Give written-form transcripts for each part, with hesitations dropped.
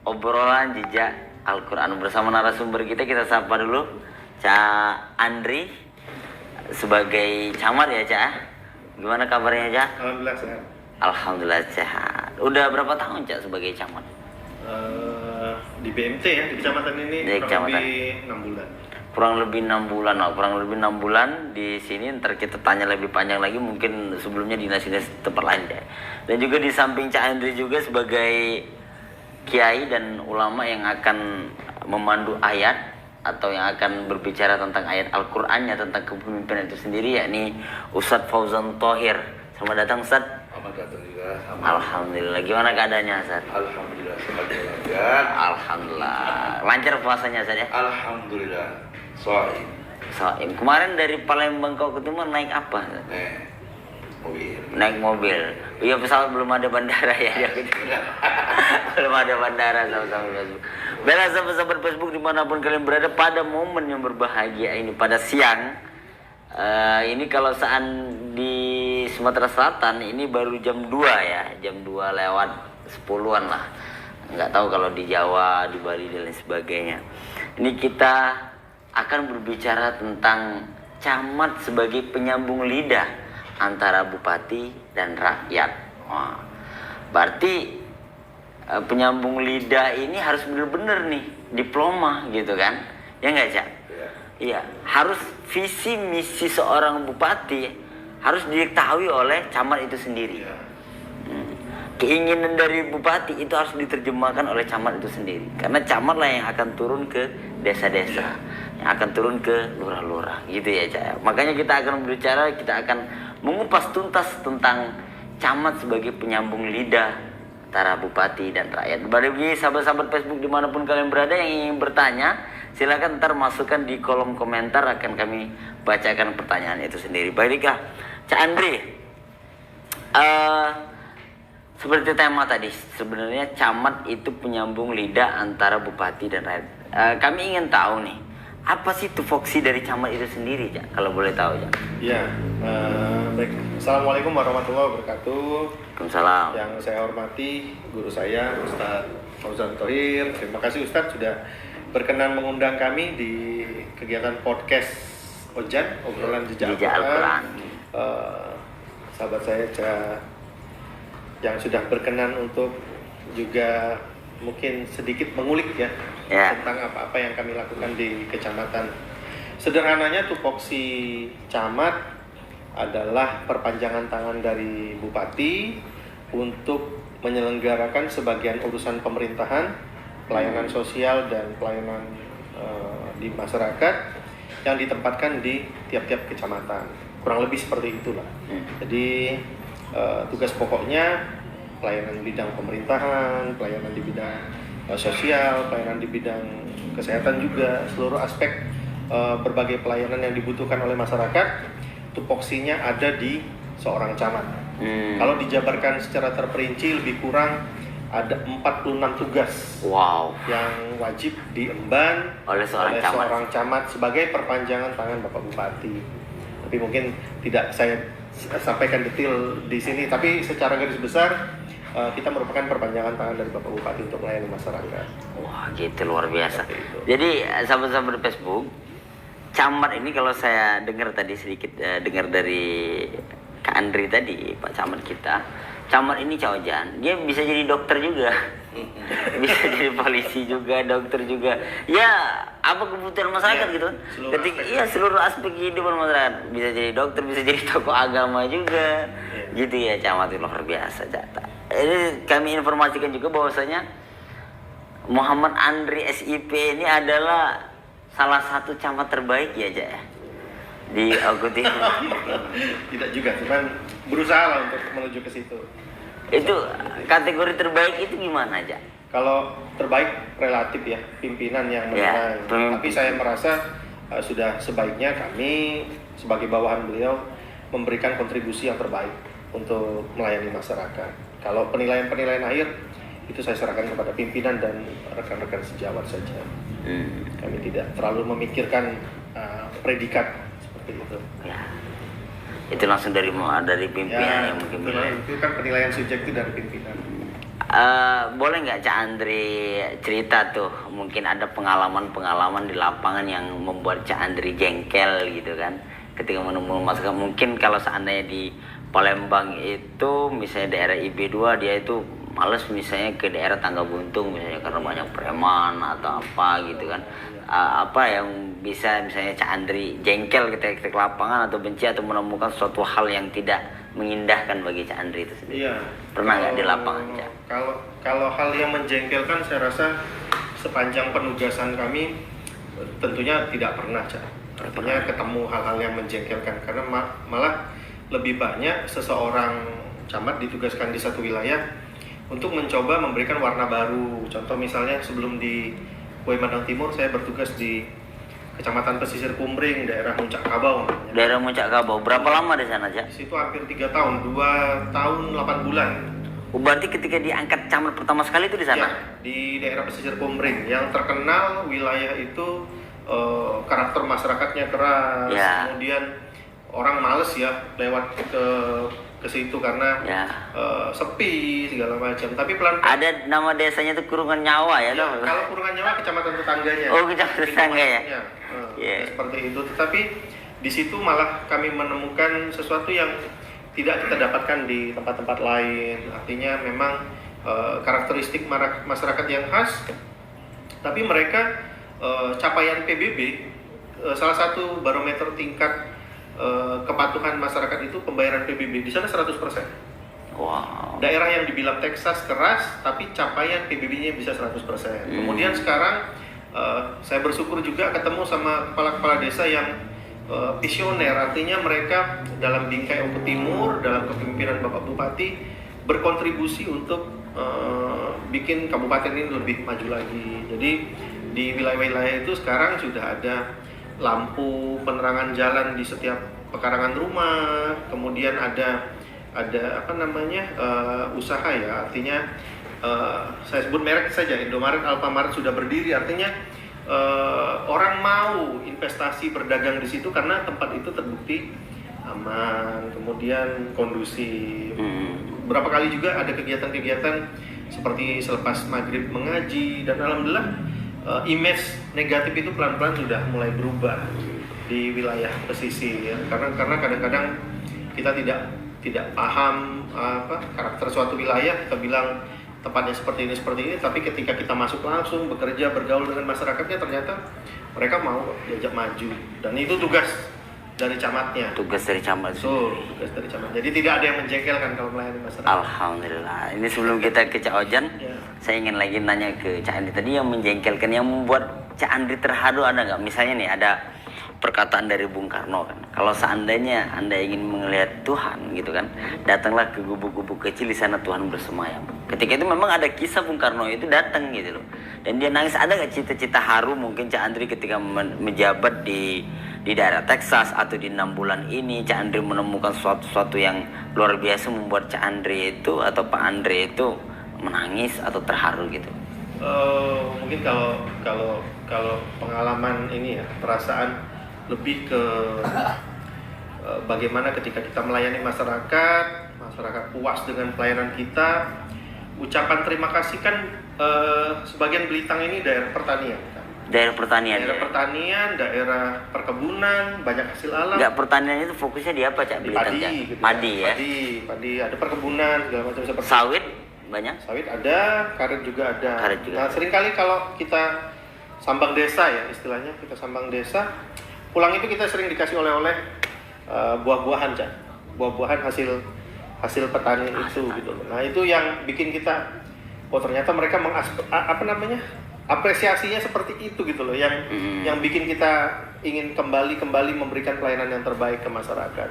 obrolan jejak Al-Quran bersama narasumber kita sapa dulu Cak Andri sebagai camat ya Cak. Gimana kabarnya Cak? Alhamdulillah sehat. Alhamdulillah sehat. Udah berapa tahun Cak sebagai camat? Di BMT ya, di kecamatan ini Di kurang kecamatan. lebih 6 bulan. Kurang lebih 6 bulan di sini. Ntar kita tanya lebih panjang lagi mungkin sebelumnya dinas-dinas tempat lain ya. Dan juga di samping Cak Andri juga sebagai kiai dan ulama yang akan memandu ayat atau yang akan berbicara tentang ayat Al-Qur'annya tentang kepemimpinan itu sendiri, yakni Ustadz Fauzan Thohir. Selamat datang Ustadz. Selamat datang juga. Alhamdulillah. Gimana keadaannya Ustadz? Alhamdulillah sehat walafiat. Alhamdulillah. Lancar puasanya Ustadz ya? Alhamdulillah. Shaim. Shaim. Kemarin dari Palembang ke Timur naik apa? Mobil. Naik mobil. Iya, pesawat belum ada bandara ya. Belum ada bandara sama-sama Facebook. Bela sahabat-sahabat Facebook dimanapun kalian berada pada momen yang berbahagia ini pada siang. Ini kalau saat di Sumatera Selatan ini baru jam 2 ya. Jam 2 lewat 10-an lah. Nggak tahu kalau di Jawa, di Bali dan lain sebagainya. Ini kita akan berbicara tentang camat sebagai penyambung lidah antara bupati dan rakyat. Wah, berarti penyambung lidah ini harus benar-benar nih diploma gitu kan? Ya nggak Cak? Iya, harus visi misi seorang bupati harus diketahui oleh camat itu sendiri. Keinginan dari bupati itu harus diterjemahkan oleh camat itu sendiri. Karena camat lah yang akan turun ke desa-desa, yang akan turun ke lurah-lurah, gitu ya Cak. Makanya kita akan berbicara, kita akan mengupas tuntas tentang camat sebagai penyambung lidah antara bupati dan rakyat. Bagi sahabat-sahabat Facebook dimanapun kalian berada yang ingin bertanya, silakan ntar masukkan di kolom komentar, akan kami bacakan pertanyaan itu sendiri. Baiklah, Cak Andri, seperti tema tadi, sebenarnya camat itu penyambung lidah antara bupati dan rakyat. Kami ingin tahu nih, apa sih tupoksi dari camat itu sendiri, Cak? Kalau boleh tahu, Cak. Ya, baik. Assalamualaikum warahmatullahi wabarakatuh. Waalaikumsalam. Yang saya hormati guru saya Ustadz Fauzan Thohir. Terima kasih Ustadz sudah berkenan mengundang kami di kegiatan podcast Ojan, obrolan jejak Al-Quran. Sahabat saya yang sudah berkenan untuk juga mungkin sedikit mengulik ya tentang apa-apa yang kami lakukan di kecamatan. Sederhananya tupoksi camat adalah perpanjangan tangan dari bupati untuk menyelenggarakan sebagian urusan pemerintahan, pelayanan sosial dan pelayanan di masyarakat yang ditempatkan di tiap-tiap kecamatan. Kurang lebih seperti itulah. Jadi tugas pokoknya pelayanan di bidang pemerintahan, pelayanan di bidang sosial, pelayanan di bidang kesehatan juga, seluruh aspek berbagai pelayanan yang dibutuhkan oleh masyarakat, tupoksinya ada di seorang camat. Kalau dijabarkan secara terperinci lebih kurang ada 46 tugas yang wajib diemban oleh seorang camat sebagai perpanjangan tangan Bapak Bupati. Tapi mungkin tidak saya sampaikan detail di sini, tapi secara garis besar kita merupakan perpanjangan tangan dari Bapak Bupati untuk melayani masyarakat. Wah, gitu, luar biasa. Jadi sahabat-sahabat Facebook, camat ini kalau saya dengar tadi sedikit dengar dari Kak Andri tadi, Pak Camat kita, camat ini Cawajan, dia bisa jadi dokter juga, bisa jadi polisi juga, dokter juga. Ya, apa kebutuhan masyarakat gitu. Seluruh aspek kehidupan masyarakat. Bisa jadi dokter, bisa jadi tokoh agama juga. Gitu ya, camat itu luar biasa, Cak. Ini kami informasikan juga bahwasanya Muhammad Andri SIP ini adalah salah satu camat terbaik ya, Cak, ya, di Ogo Timur. Tidak juga, cuman berusaha lah untuk menuju ke situ. Itu kategori terbaik itu gimana aja? Kalau terbaik relatif ya, pimpinan yang menilai. Tapi saya merasa sudah sebaiknya kami sebagai bawahan beliau memberikan kontribusi yang terbaik untuk melayani masyarakat. Kalau penilaian-penilaian akhir itu saya serahkan kepada pimpinan dan rekan-rekan sejawat saja. Kami tidak terlalu memikirkan predikat seperti itu. Ya. Itu langsung dari pimpinan yang mungkin itu kan penilaian subjektif dari pimpinan. Boleh nggak Cak Andri cerita tuh, mungkin ada pengalaman-pengalaman di lapangan yang membuat Cak Andri jengkel gitu kan, ketika menemukan masakan. Mungkin kalau seandainya di Palembang itu misalnya daerah IB2 dia itu males misalnya ke daerah Tangga Buntung misalnya karena banyak preman atau apa gitu kan. Apa yang bisa misalnya Cak Andri jengkel ketika ke lapangan atau benci atau menemukan suatu hal yang tidak mengindahkan bagi Cak Andri itu sendiri? Iya. Pernah nggak di lapangan, Cak? Kalau hal yang menjengkelkan, saya rasa sepanjang penugasan kami tentunya tidak pernah, Cak. Artinya ketemu hal-hal yang menjengkelkan, karena malah lebih banyak seseorang camat ditugaskan di satu wilayah untuk mencoba memberikan warna baru. Contoh misalnya sebelum di Kue Madang Timur, saya bertugas di Kecamatan Pesisir Kumbring, daerah Muncak Kabau namanya. Daerah Muncak Kabau. Berapa lama di sana, Cak? Di situ hampir 3 tahun, 2 tahun 8 bulan. Berarti ketika diangkat camat pertama sekali itu di sana? Ya, di daerah Pesisir Kumbring. Yang terkenal wilayah itu karakter masyarakatnya keras, Ya. kemudian orang males ya lewat ke situ karena sepi segala macam. Tapi pelan-pelan Ada nama desanya itu Kurungan Nyawa ya? ya, Toh? kalau Kurungan Nyawa kecamatan tetangganya. Oh, kecamatan tetangga ya? Ya, seperti itu. Tetapi di situ malah kami menemukan sesuatu yang tidak kita dapatkan di tempat-tempat lain. Artinya memang karakteristik masyarakat yang khas, tapi mereka capaian PBB, salah satu barometer tingkat kepatuhan masyarakat itu pembayaran PBB di sana 100%. Wow. Daerah yang dibilang Texas keras, tapi capaian PBB-nya bisa 100%. Kemudian sekarang saya bersyukur juga ketemu sama kepala-kepala desa yang visioner, artinya mereka dalam bingkai Oku Timur, dalam kepemimpinan Bapak Bupati berkontribusi untuk bikin kabupaten ini lebih maju lagi. Jadi di wilayah-wilayah itu sekarang sudah ada lampu penerangan jalan di setiap pekarangan rumah, kemudian ada apa namanya usaha ya, artinya saya sebut merek saja, Indomaret, Alfamaret sudah berdiri, artinya orang mau investasi berdagang di situ karena tempat itu terbukti aman, kemudian kondusif. Berapa kali juga ada kegiatan-kegiatan seperti selepas maghrib mengaji, dan alhamdulillah image negatif itu pelan-pelan sudah mulai berubah di wilayah pesisir ya. Karena kadang-kadang kita tidak paham karakter suatu wilayah, kita bilang tempatnya seperti ini, tapi ketika kita masuk langsung bekerja bergaul dengan masyarakatnya, ternyata mereka mau diajak maju, dan itu tugas dari camatnya. Tugas dari camat. Tugas dari camat. Jadi tidak ada yang menjengkelkan kalau melayani masyarakat. Alhamdulillah. Ini sebelum kita ke Cak Ojan, saya ingin lagi nanya ke Cak Andri tadi, yang menjengkelkan, yang membuat Cak Andri terharu ada nggak? Misalnya nih ada perkataan dari Bung Karno kan, kalau seandainya Anda ingin melihat Tuhan gitu kan, datanglah ke gubuk-gubuk kecil, di sana Tuhan bersemayam. Ketika itu memang ada kisah Bung Karno itu datang gitu loh, dan dia nangis. Ada nggak cita-cita haru mungkin Cak Andri ketika menjabat di daerah Texas atau di 6 bulan ini Cak Andri menemukan sesuatu yang luar biasa membuat Cak Andri itu atau Pak Andri itu menangis atau terharu gitu? Mungkin kalau pengalaman ini ya, perasaan lebih ke bagaimana ketika kita melayani masyarakat puas dengan pelayanan kita. Ucapan terima kasih kan, sebagian Belitang ini daerah pertanian. Daerah pertanian. Daerah pertanian, daerah perkebunan, banyak hasil alam. Enggak, pertanian itu fokusnya di apa, Cak? Belitang, Padi, Cak? gitu Padi ya. Padi, ada perkebunan segala macam seperti Sawit banyak. Sawit ada, karet juga ada. Karet juga. Nah, seringkali kalau kita sambang desa ya istilahnya, kita sambang desa, pulang itu kita sering dikasih oleh-oleh buah-buahan, Cak. Buah-buahan hasil petani itu gitu. Nah, itu yang bikin kita, oh ternyata mereka apresiasinya seperti itu gitu loh, yang bikin kita ingin kembali memberikan pelayanan yang terbaik ke masyarakat.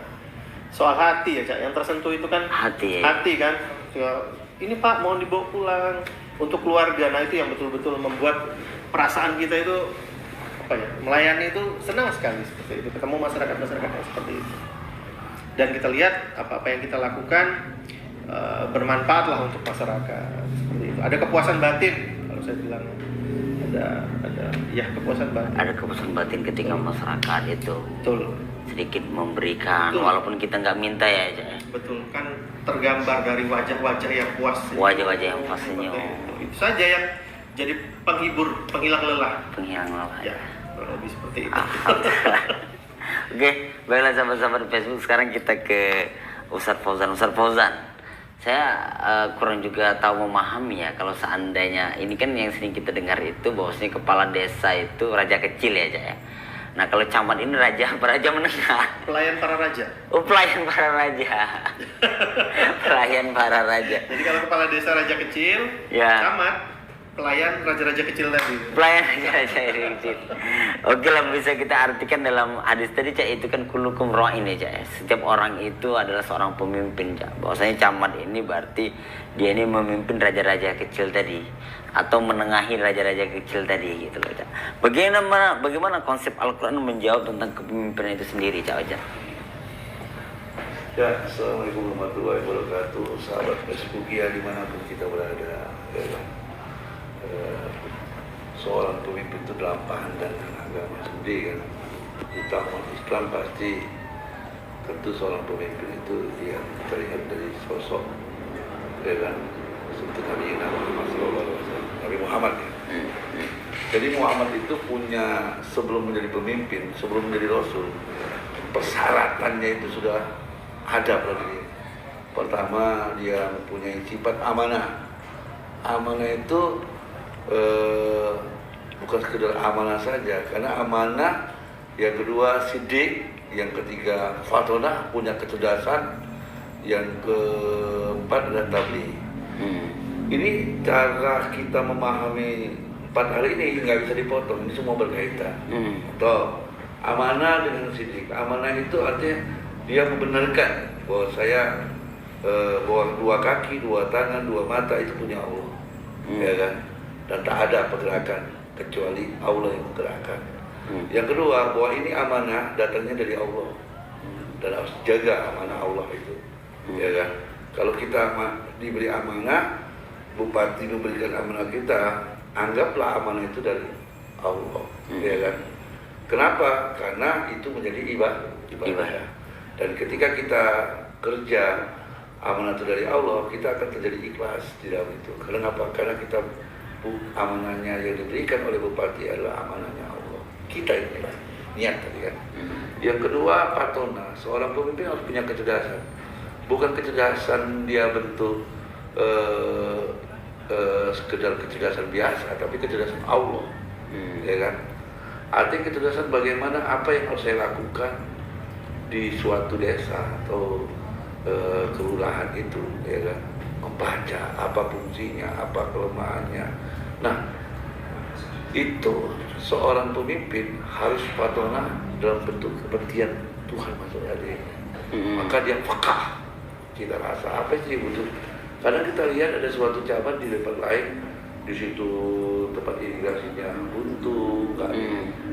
Soal hati ya, Cak, yang tersentuh itu kan hati kan. Ini Pak, mohon dibawa pulang untuk keluarga. Nah, itu yang betul-betul membuat perasaan kita itu melayani itu senang sekali seperti itu, ketemu masyarakat yang seperti itu. Dan kita lihat apa-apa yang kita lakukan bermanfaat lah untuk masyarakat seperti itu. Ada kepuasan batin kalau saya bilang. Ada kepuasan batin. Ada kepuasan batin ketika masyarakat itu. Betul. sedikit memberikan Betul. walaupun kita nggak minta ya Cak ya. Betul, kan tergambar dari wajah-wajah yang puas. Wajah-wajah yang puas Seperti senyum. itu saja yang jadi penghibur, penghilang lelah. Penghilang lelah. Ya, kurang lebih seperti itu. Alhamdulillah. Oke, baiklah sahabat-sahabat Facebook, sekarang kita ke Ustadz Fauzan. Ustadz Fauzan, saya kurang juga tahu memahami ya kalau seandainya ini kan yang sering kita dengar itu bahwasanya kepala desa itu raja kecil ya Cak ya. Nah kalau camat ini raja apa raja menengah? Pelayan para raja. Oh pelayan para raja. Pelayan para raja. Jadi kalau kepala desa raja kecil, Ya. camat pelayan raja-raja kecil tadi. Pelayan raja kecil. Oke lah, bisa kita artikan dalam hadis tadi Cak, itu kan kulukum ra'in ya Cak ya. Setiap orang itu adalah seorang pemimpin Cak. Bahwasanya camat ini berarti dia ini memimpin raja-raja kecil tadi atau menengahi raja-raja kecil tadi gitu loh Cak. Bagaimana konsep Al-Qur'an menjawab tentang kepemimpinan itu sendiri Cak Ojan? Ya, Assalamualaikum warahmatullahi wabarakatuh. Sahabat Facebook ya dimanapun kita berada. Ya. Seorang pemimpin itu dalam pandangan agama sendiri kan. Kita umat Islam pasti tentu seorang pemimpin itu yang terlihat dari sosok ya kan, seperti Nabi Muhammad SAW, Nabi Muhammad ya. Jadi Muhammad itu punya, sebelum menjadi pemimpin, sebelum menjadi Rasul, persyaratannya itu sudah ada pada diri. Pertama, dia mempunyai sifat amanah. Amanah itu bukan sekedar amanah saja, karena amanah, yang kedua sidik, yang ketiga fatonah, punya kecerdasan, yang keempat adalah tabligh. Ini cara kita memahami 4 hal ini nggak bisa dipotong, ini semua berkaitan. Atau amanah dengan sidik. Amanah itu artinya dia membenarkan bahwa saya bahwa 2 kaki, 2 tangan, 2 mata itu punya Allah, ya kan? Dan tak ada pergerakan kecuali Allah yang menggerakkan. Yang kedua, bahwa ini amanah datangnya dari Allah dan harus jaga amanah Allah itu, ya kan? Kalau kita diberi amanah, bupati memberikan amanah kita, anggaplah amanah itu dari Allah, ya kan? Kenapa? Karena itu menjadi ibadah. Dan ketika kita kerja amanah itu dari Allah, kita akan terjadi ikhlas di dalam itu. Karena apa? Karena kita amanahnya yang diberikan oleh bupati adalah amanahnya Allah. Kita ini niat tadi kan. Yang kedua, patona. Seorang pemimpin harus punya kecerdasan. Bukan kecerdasan dia bentuk sekedar kecerdasan biasa, tapi kecerdasan Allah, ya kan? Artinya kecerdasan bagaimana apa yang harus saya lakukan di suatu desa atau kelurahan itu, ya kan? Membaca apa fungsinya, apa kelemahannya. Nah, itu seorang pemimpin harus patona dalam bentuk kepentingan Tuhan masuk hadir. Maka dia peka. Kita rasa apa sih butuh. Kadang kita lihat ada suatu camat di tempat lain, di situ tempat irigasinya buntu, kan?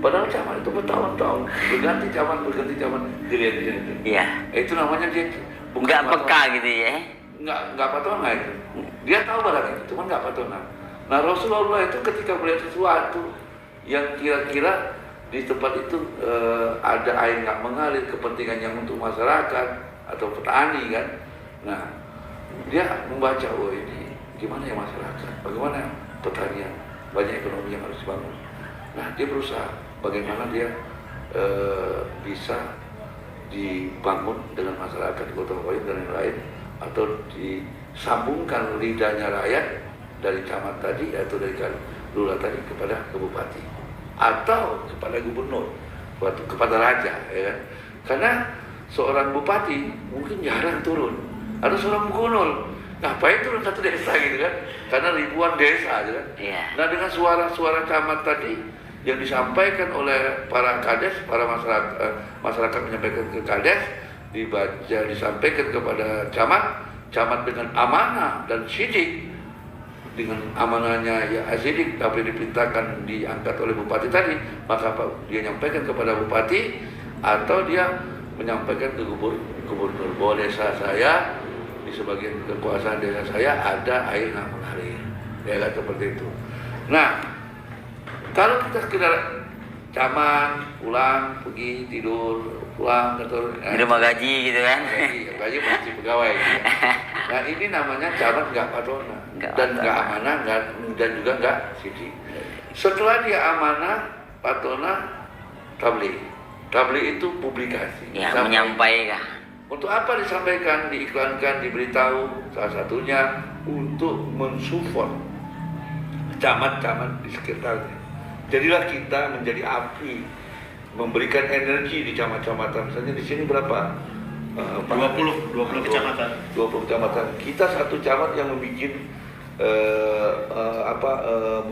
Padahal camat itu bertahun-tahun berganti camat, dilihat. Iya. Itu namanya dia Nggak peka gitu ya? Nggak patona itu. Dia tahu barang itu, cuman nggak patona. Nah, Rasulullah itu ketika melihat sesuatu yang kira-kira di tempat itu ada air nggak mengalir, kepentingan yang untuk masyarakat atau petani kan. Nah, dia membaca, oh ini gimana ya masyarakat, bagaimana petani yang banyak ekonomi yang harus dibangun. Nah, dia berusaha bagaimana dia bisa dibangun dengan masyarakat di Kota Palu dan lain-lain, atau disambungkan lidahnya rakyat dari camat tadi atau dari lurah tadi kepada ke bupati atau kepada gubernur, kepada raja, ya kan? Karena seorang bupati mungkin jarang turun, ada seorang gubernur ngapain turun satu desa gitu kan, karena ribuan desa gitu kan. Nah, dengan suara-suara camat tadi yang disampaikan oleh para kades, para masyarakat menyampaikan ke kades, dibaca, disampaikan kepada camat dengan amanah dan sidik, dengan amanahnya ya sidik tapi diperintahkan diangkat oleh bupati tadi, maka dia menyampaikan kepada bupati atau dia menyampaikan ke gubernur bahwa desa saya di sebagian kekuasaan desa saya ada air yang mengalir, ya kan, seperti itu. Nah, kalau kita sekedar camat, pulang, pergi, tidur, pulang, kantor. Terima gaji gitu kan. Gaji masih pegawai. Gitu. Nah ini namanya camat nggak patona. Dan nggak amanah, dan juga nggak sidik. Setelah dia amanah, patona, tabligh. Tabligh itu publikasi. Ya, menyampaikan. Untuk apa disampaikan, diiklankan, diberitahu? Salah satunya untuk mensupport camat-camat di sekitarnya. Jadilah kita menjadi api, memberikan energi di camat-camatan. Misalnya di sini berapa? 20 kecamatan. 20 kecamatan. Kita satu camat yang membuat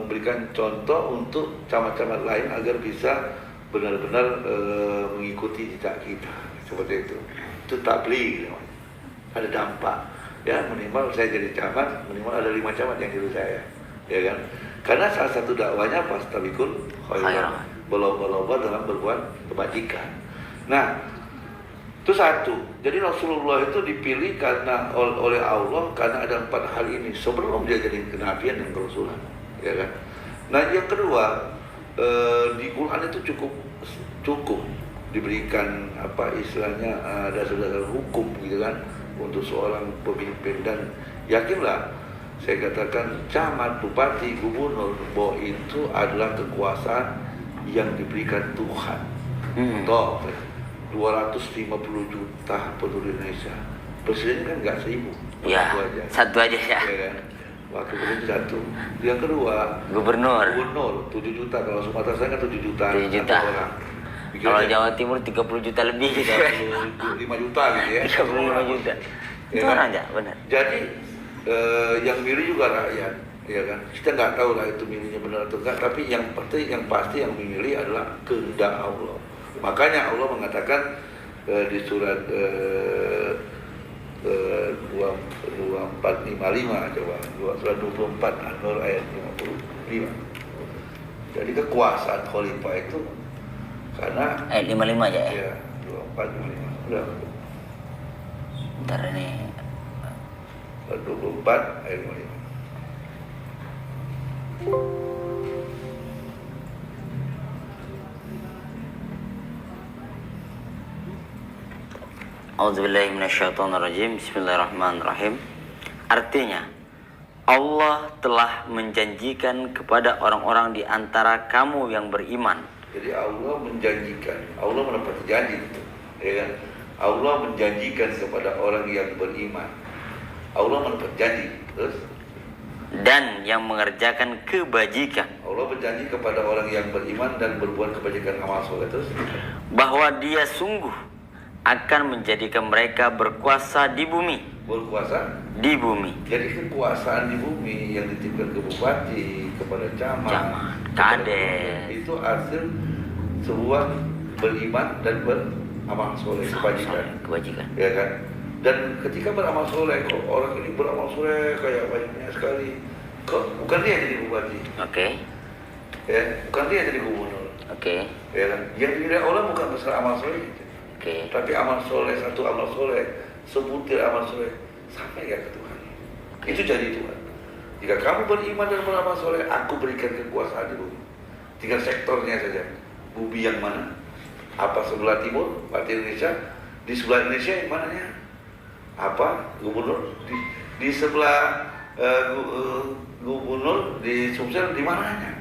memberikan contoh untuk camat-camat lain agar bisa benar-benar mengikuti jejak kita. Seperti itu. Itu tabligh. Ada dampak. Ya, minimal saya jadi camat, minimal ada 5 camat yang tiru saya. Ya kan? Karena salah satu dakwanya fastabiqul khairat, berlomba-lomba dalam berbuat kebajikan. Nah, itu satu. Jadi Rasulullah itu dipilih karena oleh Allah karena ada 4 hal ini sebelum dia jadi kenabian dan kerasulan, ya kan? Nah, yang kedua, di Quran itu cukup diberikan apa istilahnya dasar-dasar hukum gitu kan untuk seorang pemimpin, dan yakinlah saya katakan camat, bupati, gubernur bahwa itu adalah kekuasaan yang diberikan Tuhan. Toh 250 juta penduduk Indonesia, presiden kan nggak 1000, Ya, satu aja ya. Ya kan? Wakil presiden 1. Yang kedua Gubernur 7 juta, kalau Sumatera saya kan 7 juta. 7 juta. Orang. Kalau Jawa Timur 30 juta lebih gitu. 35 juta gitu ya. 35 juta. Itu kan? orang aja, benar. Jadi yang milih juga rakyat, ya kan? Kita nggak tahu lah itu milihnya benar atau enggak, tapi yang pasti yang memilih adalah kehendak Allah. Makanya Allah mengatakan di surat 2455 coba, surat 24 An-Nur ayat 55. Jadi kekuasaan khalifah itu karena Ayat 55 aja ya. ya 2455 udah Ntar ini 24 ayat 55. A'udzubillahi minasyaitonirrajim. Bismillahirrahmanirrahim. Artinya, Allah telah menjanjikan kepada orang-orang di antara kamu yang beriman. Jadi Allah menjanjikan, Allah menepati janji itu, ya kan? Allah menjanjikan kepada orang yang beriman. Allah menepati janji, terus Dan yang mengerjakan kebajikan, Allah berjanji kepada orang yang beriman dan berbuat kebajikan amal soleh, terus bahwa dia sungguh akan menjadikan mereka berkuasa di bumi. berkuasa Di bumi. Jadi kekuasaan di bumi yang dititipkan ke bupati, kepada camat, kades, itu hasil sebuah beriman dan beramal soleh, kebajikan. ya kan? Dan ketika beramal soleh, kok orang ini beramal soleh kayak banyaknya sekali, kok bukan dia jadi bupati, Oke. ya, bukan dia jadi gubernur, Oke. ya kan? Yang dilihat orang bukan masalah amal soleh, Oke. tapi amal soleh, satu amal soleh, sebutir amal soleh sampai ya ke Tuhan. Itu jadi Tuhan. Jika kamu beriman dan beramal soleh, aku berikan kekuasaan di bumi. Tinggal sektornya saja. Bumi yang mana? Apa sebelah timur, berarti Indonesia? Di sebelah Indonesia yang mananya? Apa? Gubernur? Di sebelah gubernur di Sumsel di mananya?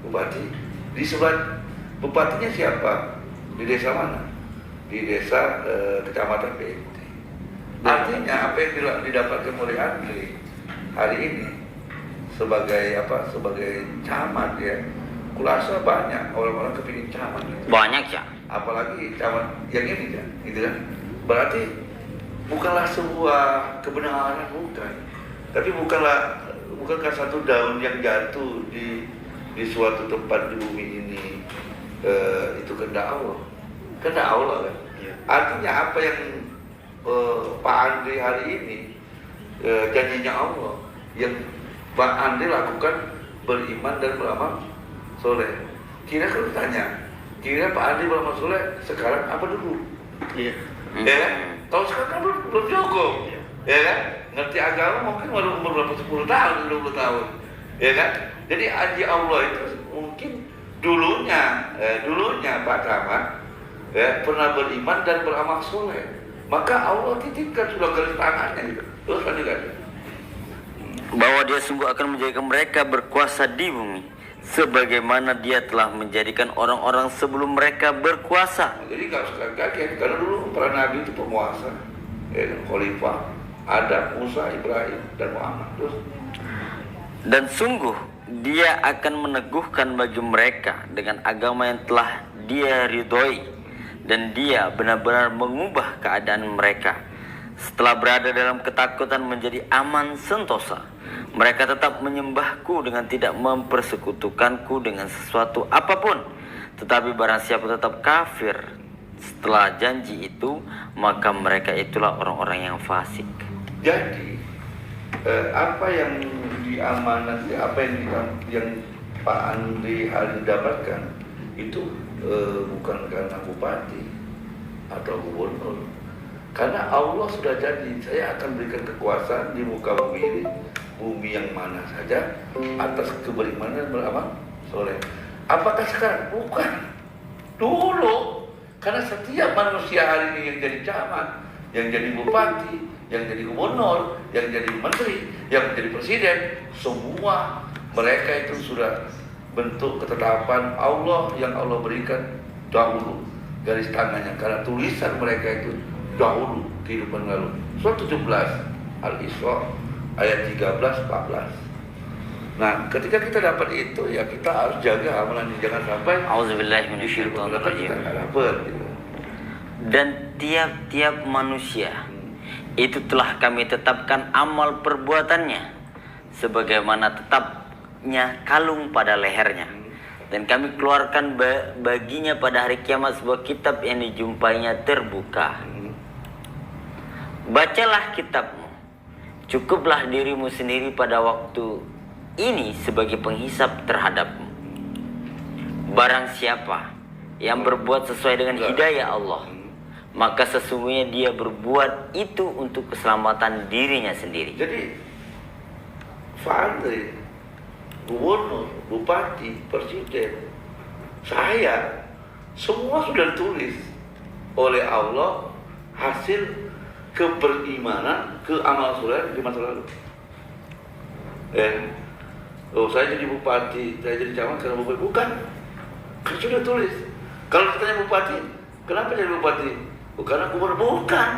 Bupati. Di sebelah bupatinya siapa? Di desa mana? Di desa kecamatan BMT. Artinya apa yang didapatkan oleh Andri hari ini sebagai apa? Sebagai camat ya. Kurasa banyak orang-orang kepingin camat. Banyak ya. Apalagi camat yang ini kan, gitu kan. Berarti bukanlah sebuah kebenaran, tapi bukankah satu daun yang jatuh di suatu tempat di bumi ini itu kehendak Allah kan. Artinya apa yang Pak Andri hari ini janjinya Allah yang Pak Andri lakukan, beriman dan beramal soleh. Kira kalau tanya, kira Pak Andri beramal soleh sekarang apa dulu? Iya. Ya kan? Tahun sekarang kan belum cukup, ya kan? Ngerti agama mungkin baru umur berapa, 10 tahun, 20 tahun, ya kan? Jadi janji Allah itu mungkin dulunya Pak Camat pernah beriman dan beramal soleh, maka Allah titipkan sudah garis tangannya gitu. Terus lanjutkan. Bahwa dia sungguh akan menjadikan mereka berkuasa di bumi sebagaimana dia telah menjadikan orang-orang sebelum mereka berkuasa. Jadi nggak usah kaget, karena dulu para nabi itu penguasa, khalifah, Adam, Musa, Ibrahim, dan Muhammad. Terus Dan sungguh dia akan meneguhkan bagi mereka dengan agama yang telah dia ridhoi, dan dia benar-benar mengubah keadaan mereka. Setelah berada dalam ketakutan menjadi aman sentosa, mereka tetap menyembahku dengan tidak mempersekutukanku dengan sesuatu apapun. Tetapi barang siapa tetap kafir setelah janji itu, maka mereka itulah orang-orang yang fasik. jadi apa yang diamanati, apa yang Pak Andri hari dapatkan itu bukan karena bupati atau gubernur, karena Allah sudah janji, saya akan berikan kekuasaan di muka bumi ini, bumi yang mana saja, atas keberimanan dan beramal soleh. Apakah sekarang? Bukan. Dulu, karena setiap manusia hari ini yang jadi camat, yang jadi bupati, yang jadi gubernur, yang jadi menteri, yang menjadi presiden, semua mereka itu sudah bentuk ketetapan Allah yang Allah berikan dahulu garis tangannya, karena tulisan mereka itu dahulu kehidupan lalu. Surah 17 Al-Isra ayat 13-14. Nah, ketika kita dapat itu, ya kita harus jaga amalan, jangan sampai Auzubillahi kita minasyaitonirrajim. nggak dapat gitu. Dan tiap-tiap manusia itu telah kami tetapkan amal perbuatannya sebagaimana tetapnya kalung pada lehernya, dan kami keluarkan baginya pada hari kiamat sebuah kitab yang dijumpainya terbuka. Bacalah kitabmu, cukuplah dirimu sendiri pada waktu ini sebagai penghisap terhadapmu. Barang siapa yang berbuat sesuai dengan hidayah Allah, maka sesungguhnya dia berbuat itu untuk keselamatan dirinya sendiri. Jadi Pak Andri, gubernur, bupati, presiden, saya, semua sudah ditulis oleh Allah hasil keberimanan, ke amal soleh di masa lalu. Saya jadi bupati, saya jadi camat karena bupati, bukan, kan sudah tulis. Kalau ditanya bupati, kenapa jadi bupati? Karena gubernur, bukan.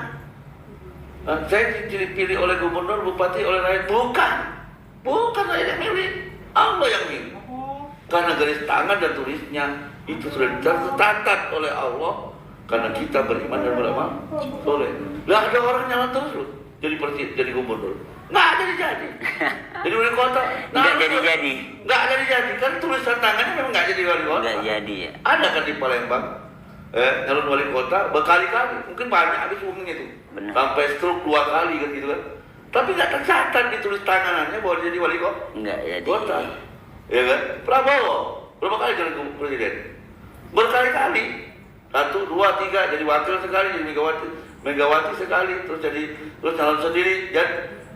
Saya dipilih oleh gubernur, bupati, oleh rakyat, bukan saya yang milih, Allah yang milih. Karena garis tangan dan tulisnya itu sudah tercatat oleh Allah, karena kita beriman dan beramal soleh. Lah ada orang nyala terus loh, jadi presiden, jadi gubernur, nggak jadi. Jadi wali kota, Nggak jadi. nggak jadi. Kan tulisan tangannya memang nggak jadi wali kota. Nggak jadi ya. Ada kan di Palembang, nyalon wali kota berkali-kali, mungkin banyak habis uangnya itu, Benar. sampai stroke 2 kali kan gitu kan. Tapi nggak tercatat di tulis tanganannya bahwa dia jadi wali kota. Nggak jadi. Kota, ya kan? Prabowo berapa kali jadi presiden? Berkali-kali, 1, 2, 3 jadi wakil sekali, jadi Megawati sekali, terus nyalon sendiri,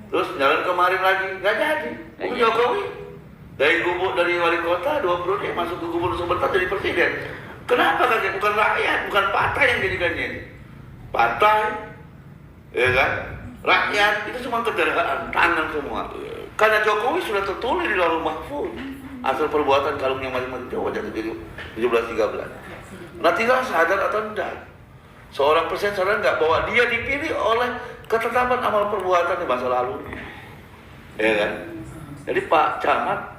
terus nyalon kemarin lagi, nggak jadi. Nggak jadi. Jokowi dari wali kota 2 periode masuk ke gubernur sebentar jadi presiden. Kenapa kan? Bukan rakyat, bukan partai yang jadikannya. Partai, ya kan? Rakyat itu cuma kendaraan tangan semua. Karena Jokowi sudah tertulis di Lauhul Mahfuz asal perbuatan kalungnya masing-masing. Coba jadi 17-13. Nah, tinggal sadar atau tidak. Seorang presiden sadar nggak bahwa dia dipilih oleh ketetapan amal perbuatan di masa lalu, ya kan? Jadi Pak Camat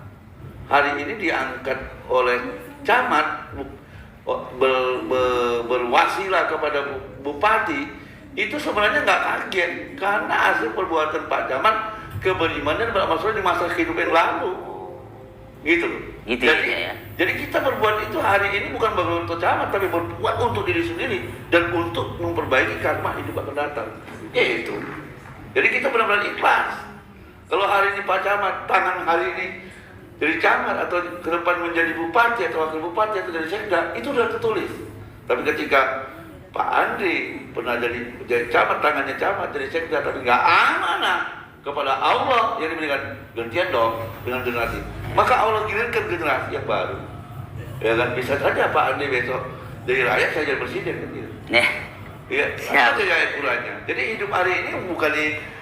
hari ini diangkat oleh Camat berwasilah kepada Bupati, itu sebenarnya nggak kaget karena hasil perbuatan Pak Camat keberimanan dan beramal soleh di masa kehidupan lalu, gitu. Gitu ya. Jadi kita berbuat itu hari ini bukan untuk camat, tapi berbuat untuk diri sendiri dan untuk memperbaiki karma hidup akan datang. Itu. Jadi kita benar-benar ikhlas. Kalau hari ini Pak Camat, tangan hari ini jadi camat atau ke depan menjadi bupati atau wakil bupati atau jadi sekda, itu sudah tertulis. Tapi ketika Pak Andri pernah jadi camat, tangannya camat, jadi sekda, tapi nggak amanah kepada Allah yang diberikan, gantian dong dengan generasi. Maka Allah kirimkan generasi yang baru. Ya kan bisa saja Pak Andi besok jadi rakyat, saya jadi presiden kan gitu. Nih, Iya, siap. itu ya ukurannya. Jadi hidup hari ini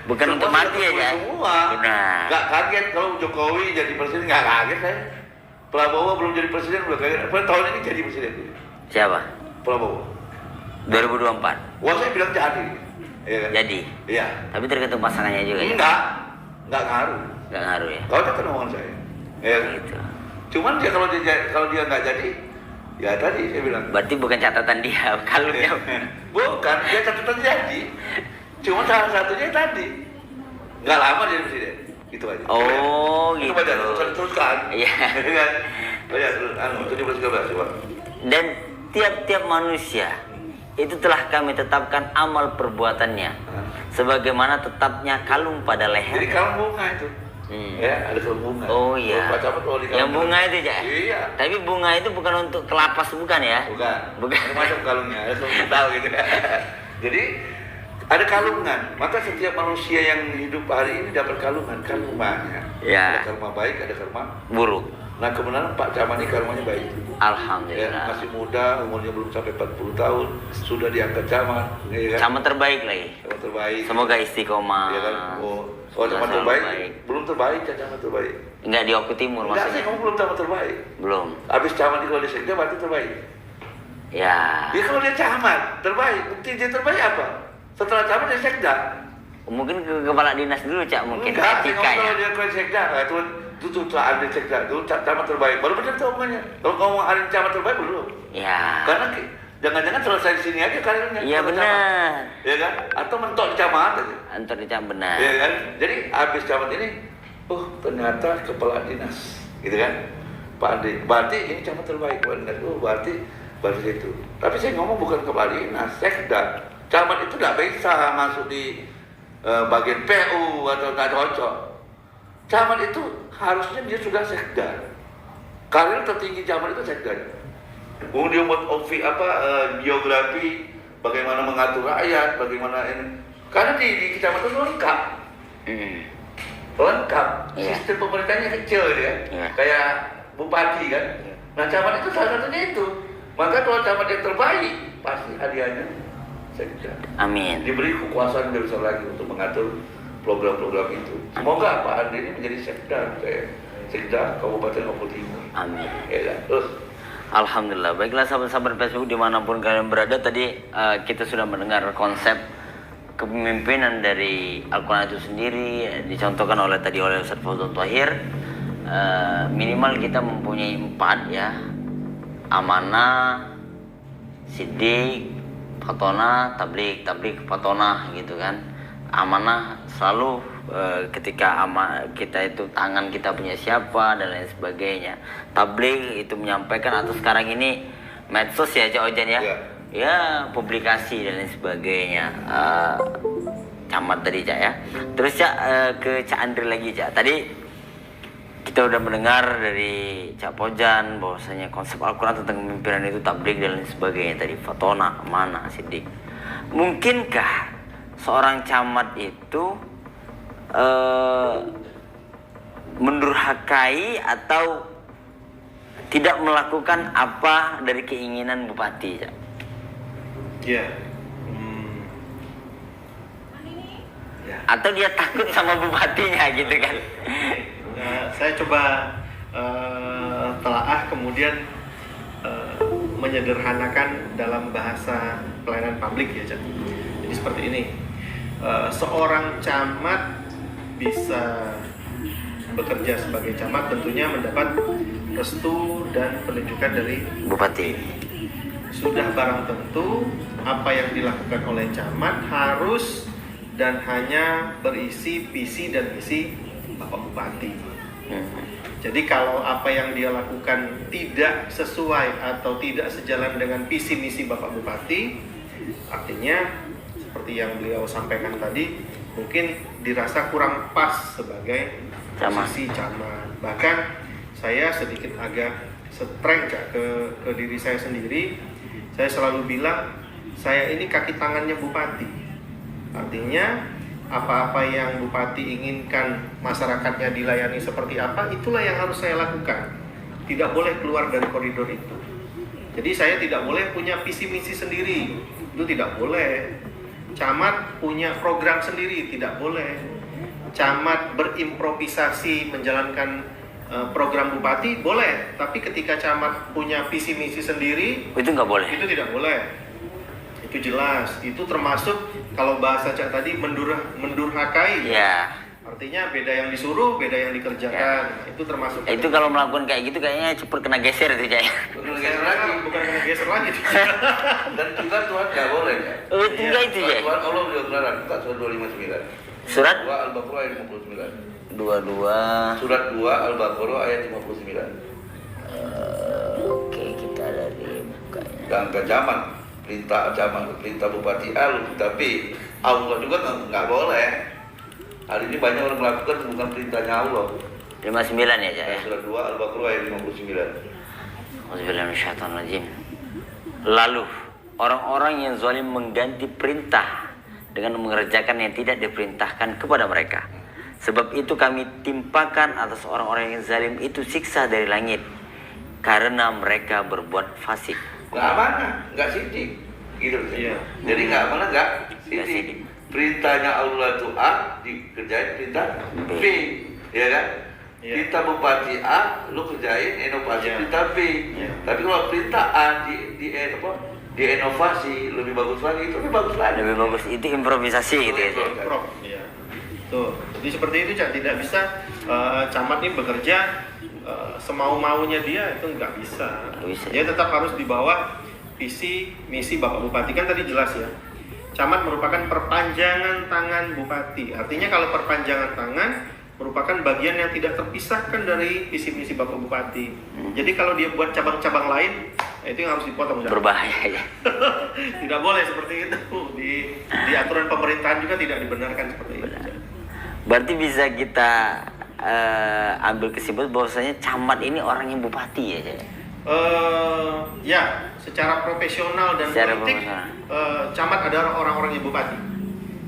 Bukan untuk mati ya, Jay? Semua. Benar. Nggak kaget kalau Jokowi jadi presiden, nggak kaget saya. Prabowo belum jadi presiden udah kaget. Tahun ini jadi presiden. siapa? Prabowo. 2024. Wah saya bilang jadi. Iya kan? Jadi. Iya. Tapi tergantung pasangannya juga ya. Nggak ngaruh. Nggak ngaruh ya. Kau catat omongan saya. Iya kan? Gitu. Cuman dia kalau dia nggak jadi, ya tadi saya bilang. Berarti bukan catatan dia, kalungnya. Bukan, dia catatan jadi. Cuma salah satunya tadi nggak lama jadi presiden, gitu aja. Oh, itu gitu. baca teruskan. Iya. Kan? Baca terus, 17 coba. Dan tiap-tiap manusia itu telah kami tetapkan amal perbuatannya sebagaimana tetapnya kalung pada leher. Jadi kalung bunga itu. Ya, ada kalung bunga. Oh iya. Baca apa tuh di kalung Yang bunga itu, Cak? Iya. Tapi bunga itu bukan untuk kelapas, bukan ya? Bukan. Bukan. Ada macam kalungnya, ada kalung metal gitu. Jadi ada kalungan. Maka setiap manusia yang hidup hari ini dapat kalungan banyak. Ya. Ada karma baik, ada karma Buruk. Nah kebenaran Pak Camat ini karmanya baik. Alhamdulillah. Ya, masih muda, umurnya belum sampai 40 tahun, sudah diangkat camat. Ya kan? Camat terbaik lagi. Camat terbaik. Semoga istiqomah. Ya kan? Oh, Semoga camat selalu terbaik. baik. Belum terbaik, camat terbaik. Enggak di Oku Timur Enggak sih, maksudnya. kamu belum camat terbaik. Belum. Habis camat kalau di sekda berarti terbaik. Ya. Ya kalau dia camat terbaik, bukti dia terbaik apa? Setelah camat dia sekda. Mungkin ke kepala dinas dulu, Cak, mungkin Enggak, sih, kalau etikanya. dia ke sekda, itu ada sekda, itu camat terbaik. Baru benar tuh omongannya. Kalau kamu hari ini camat terbaik belum. Ya. Karena jangan-jangan selesai di sini aja karirnya. Iya kalau benar. camat. Ya kan? Atau mentok di camat aja. Antar di Cak benar. Ya kan? Jadi habis camat ini, ternyata kepala dinas, gitu kan? Pak Andi, berarti ini camat terbaik, Pak Andi. Berarti itu. Tapi saya ngomong bukan kepala dinas, sekda. Camat itu tidak bisa masuk di bagian PU atau nggak cocok. Camat itu harusnya dia sudah sekda. Karir tertinggi camat itu sekda. Dia buat biografi, bagaimana mengatur rakyat, bagaimana ini. Karena di kecamatan itu lengkap. Lengkap. Iya. Sistem pemerintahnya kecil ya. Iya. Kayak bupati kan. Nah camat itu salah satunya itu. Maka kalau camat yang terbaik, pasti hadiahnya sekda. Amin. Diberi kekuasaan lebih besar lagi untuk mengatur program-program itu. Semoga Pak Andi ini menjadi sekda Kabupaten Oku Timur. Amin. Ya, terus. Alhamdulillah. Baiklah sahabat-sahabat Facebook dimanapun kalian berada, tadi kita sudah mendengar konsep kepemimpinan dari Al-Quran itu sendiri, dicontohkan oleh Ustaz Fauzan Thahir. Minimal kita mempunyai 4 ya: amanah, siddiq, fatonah, tabligh, fatonah gitu kan. Amanah selalu ketika kita itu tangan kita punya siapa dan lain sebagainya. Tabligh itu menyampaikan, atau sekarang ini medsos ya Cak Ojan ya. Ya. Ya, publikasi dan lain sebagainya. Camat tadi Cak ya. Terus Cak ke Cak Andri lagi Cak. Tadi kita udah mendengar dari Cak Pojan bahwasanya konsep Al-Quran tentang kepemimpinan itu tabligh dan lain sebagainya tadi, fatona, amanah, siddiq. Mungkinkah seorang camat itu mendurhakai atau tidak melakukan apa dari keinginan bupati, Cak? Ya. Ya. Atau dia takut sama bupatinya gitu kan? Saya coba telaah kemudian menyederhanakan dalam bahasa pelayanan publik ya, Cak. Jadi seperti ini. Seorang camat bisa bekerja sebagai camat tentunya mendapat restu dan penunjukan dari Bupati. Sudah barang tentu apa yang dilakukan oleh camat harus dan hanya berisi visi dan misi Bapak Bupati. Jadi kalau apa yang dia lakukan tidak sesuai atau tidak sejalan dengan visi misi Bapak Bupati, artinya seperti yang beliau sampaikan tadi, mungkin dirasa kurang pas sebagai posisi camat. Bahkan saya sedikit agak streng ke diri saya sendiri. Saya selalu bilang, saya ini kaki tangannya bupati. Artinya apa-apa yang bupati inginkan masyarakatnya dilayani seperti apa, itulah yang harus saya lakukan. tidak boleh keluar dari koridor itu. Jadi saya tidak boleh punya visi misi sendiri, itu tidak boleh. Camat punya program sendiri, tidak boleh. Camat berimprovisasi menjalankan program bupati boleh, tapi ketika camat punya visi misi sendiri Itu nggak boleh. itu tidak boleh. Itu jelas. Itu termasuk kalau bahasa Cak tadi mendurhakai. Ya. Artinya beda yang disuruh, beda yang dikerjakan. Itu termasuk. Itu kalau melakukan kayak gitu kayaknya cepet kena geser itu Cak. Betul Geser geser lagi, lagi. bukan kena geser lagi. Dan juga Tuhan nggak boleh ya. Oh, tinggal itu Cak. Tuhan Allah sudah melarang, kita surat 259. Surat 2 Al-Baqarah ayat 59. 22. Surat 2 Al-Baqarah ayat 59. Oke, kita dari bukanya. Dan kecaman, perintah bupati A, lu perintah B. Allah juga nggak boleh. Hari ini banyak orang melakukan bukan perintahnya Allah. 59 ya Cak ya. Surat 2 Al-Baqarah ayat 59. Auzubillahiminasyaitonirrajim. Lalu orang-orang yang zalim mengganti perintah dengan mengerjakan yang tidak diperintahkan kepada mereka. Sebab itu kami timpakan atas orang-orang yang zalim itu siksa dari langit karena mereka berbuat fasik. Nggak amanah, nggak sidik, gitu. Iya. Jadi nggak amanah, nggak Nggak sidik. sidik. Perintahnya Allah itu A, dikerjain perintah B, ya kan? Iya. Perintah bupati A, lu kerjain inovasi Iya. perintah B. Iya. Tapi kalau perintah A di inovasi lebih bagus lagi, itu lebih bagus lagi. Lebih bagus itu improvisasi gitu ya Cak. Prof, iya. Tuh, jadi seperti itu Cak, tidak bisa camat ini bekerja semau-maunya dia, itu nggak bisa. Nggak bisa. Dia tetap harus di bawah visi misi Bapak Bupati, kan tadi jelas ya. Camat merupakan perpanjangan tangan bupati. Artinya kalau perpanjangan tangan merupakan bagian yang tidak terpisahkan dari visi misi Bapak Bupati. Jadi kalau dia buat cabang-cabang lain, itu yang harus dipotong. Cak. Berbahaya ya. Tidak boleh seperti itu. Di aturan pemerintahan juga tidak dibenarkan seperti itu. Cak. Berarti bisa kita ambil kesimpulan bahwasanya camat ini orangnya bupati ya Cak. Ya, secara profesional dan Secara politik, profesional. camat adalah orang-orang ibu bupati.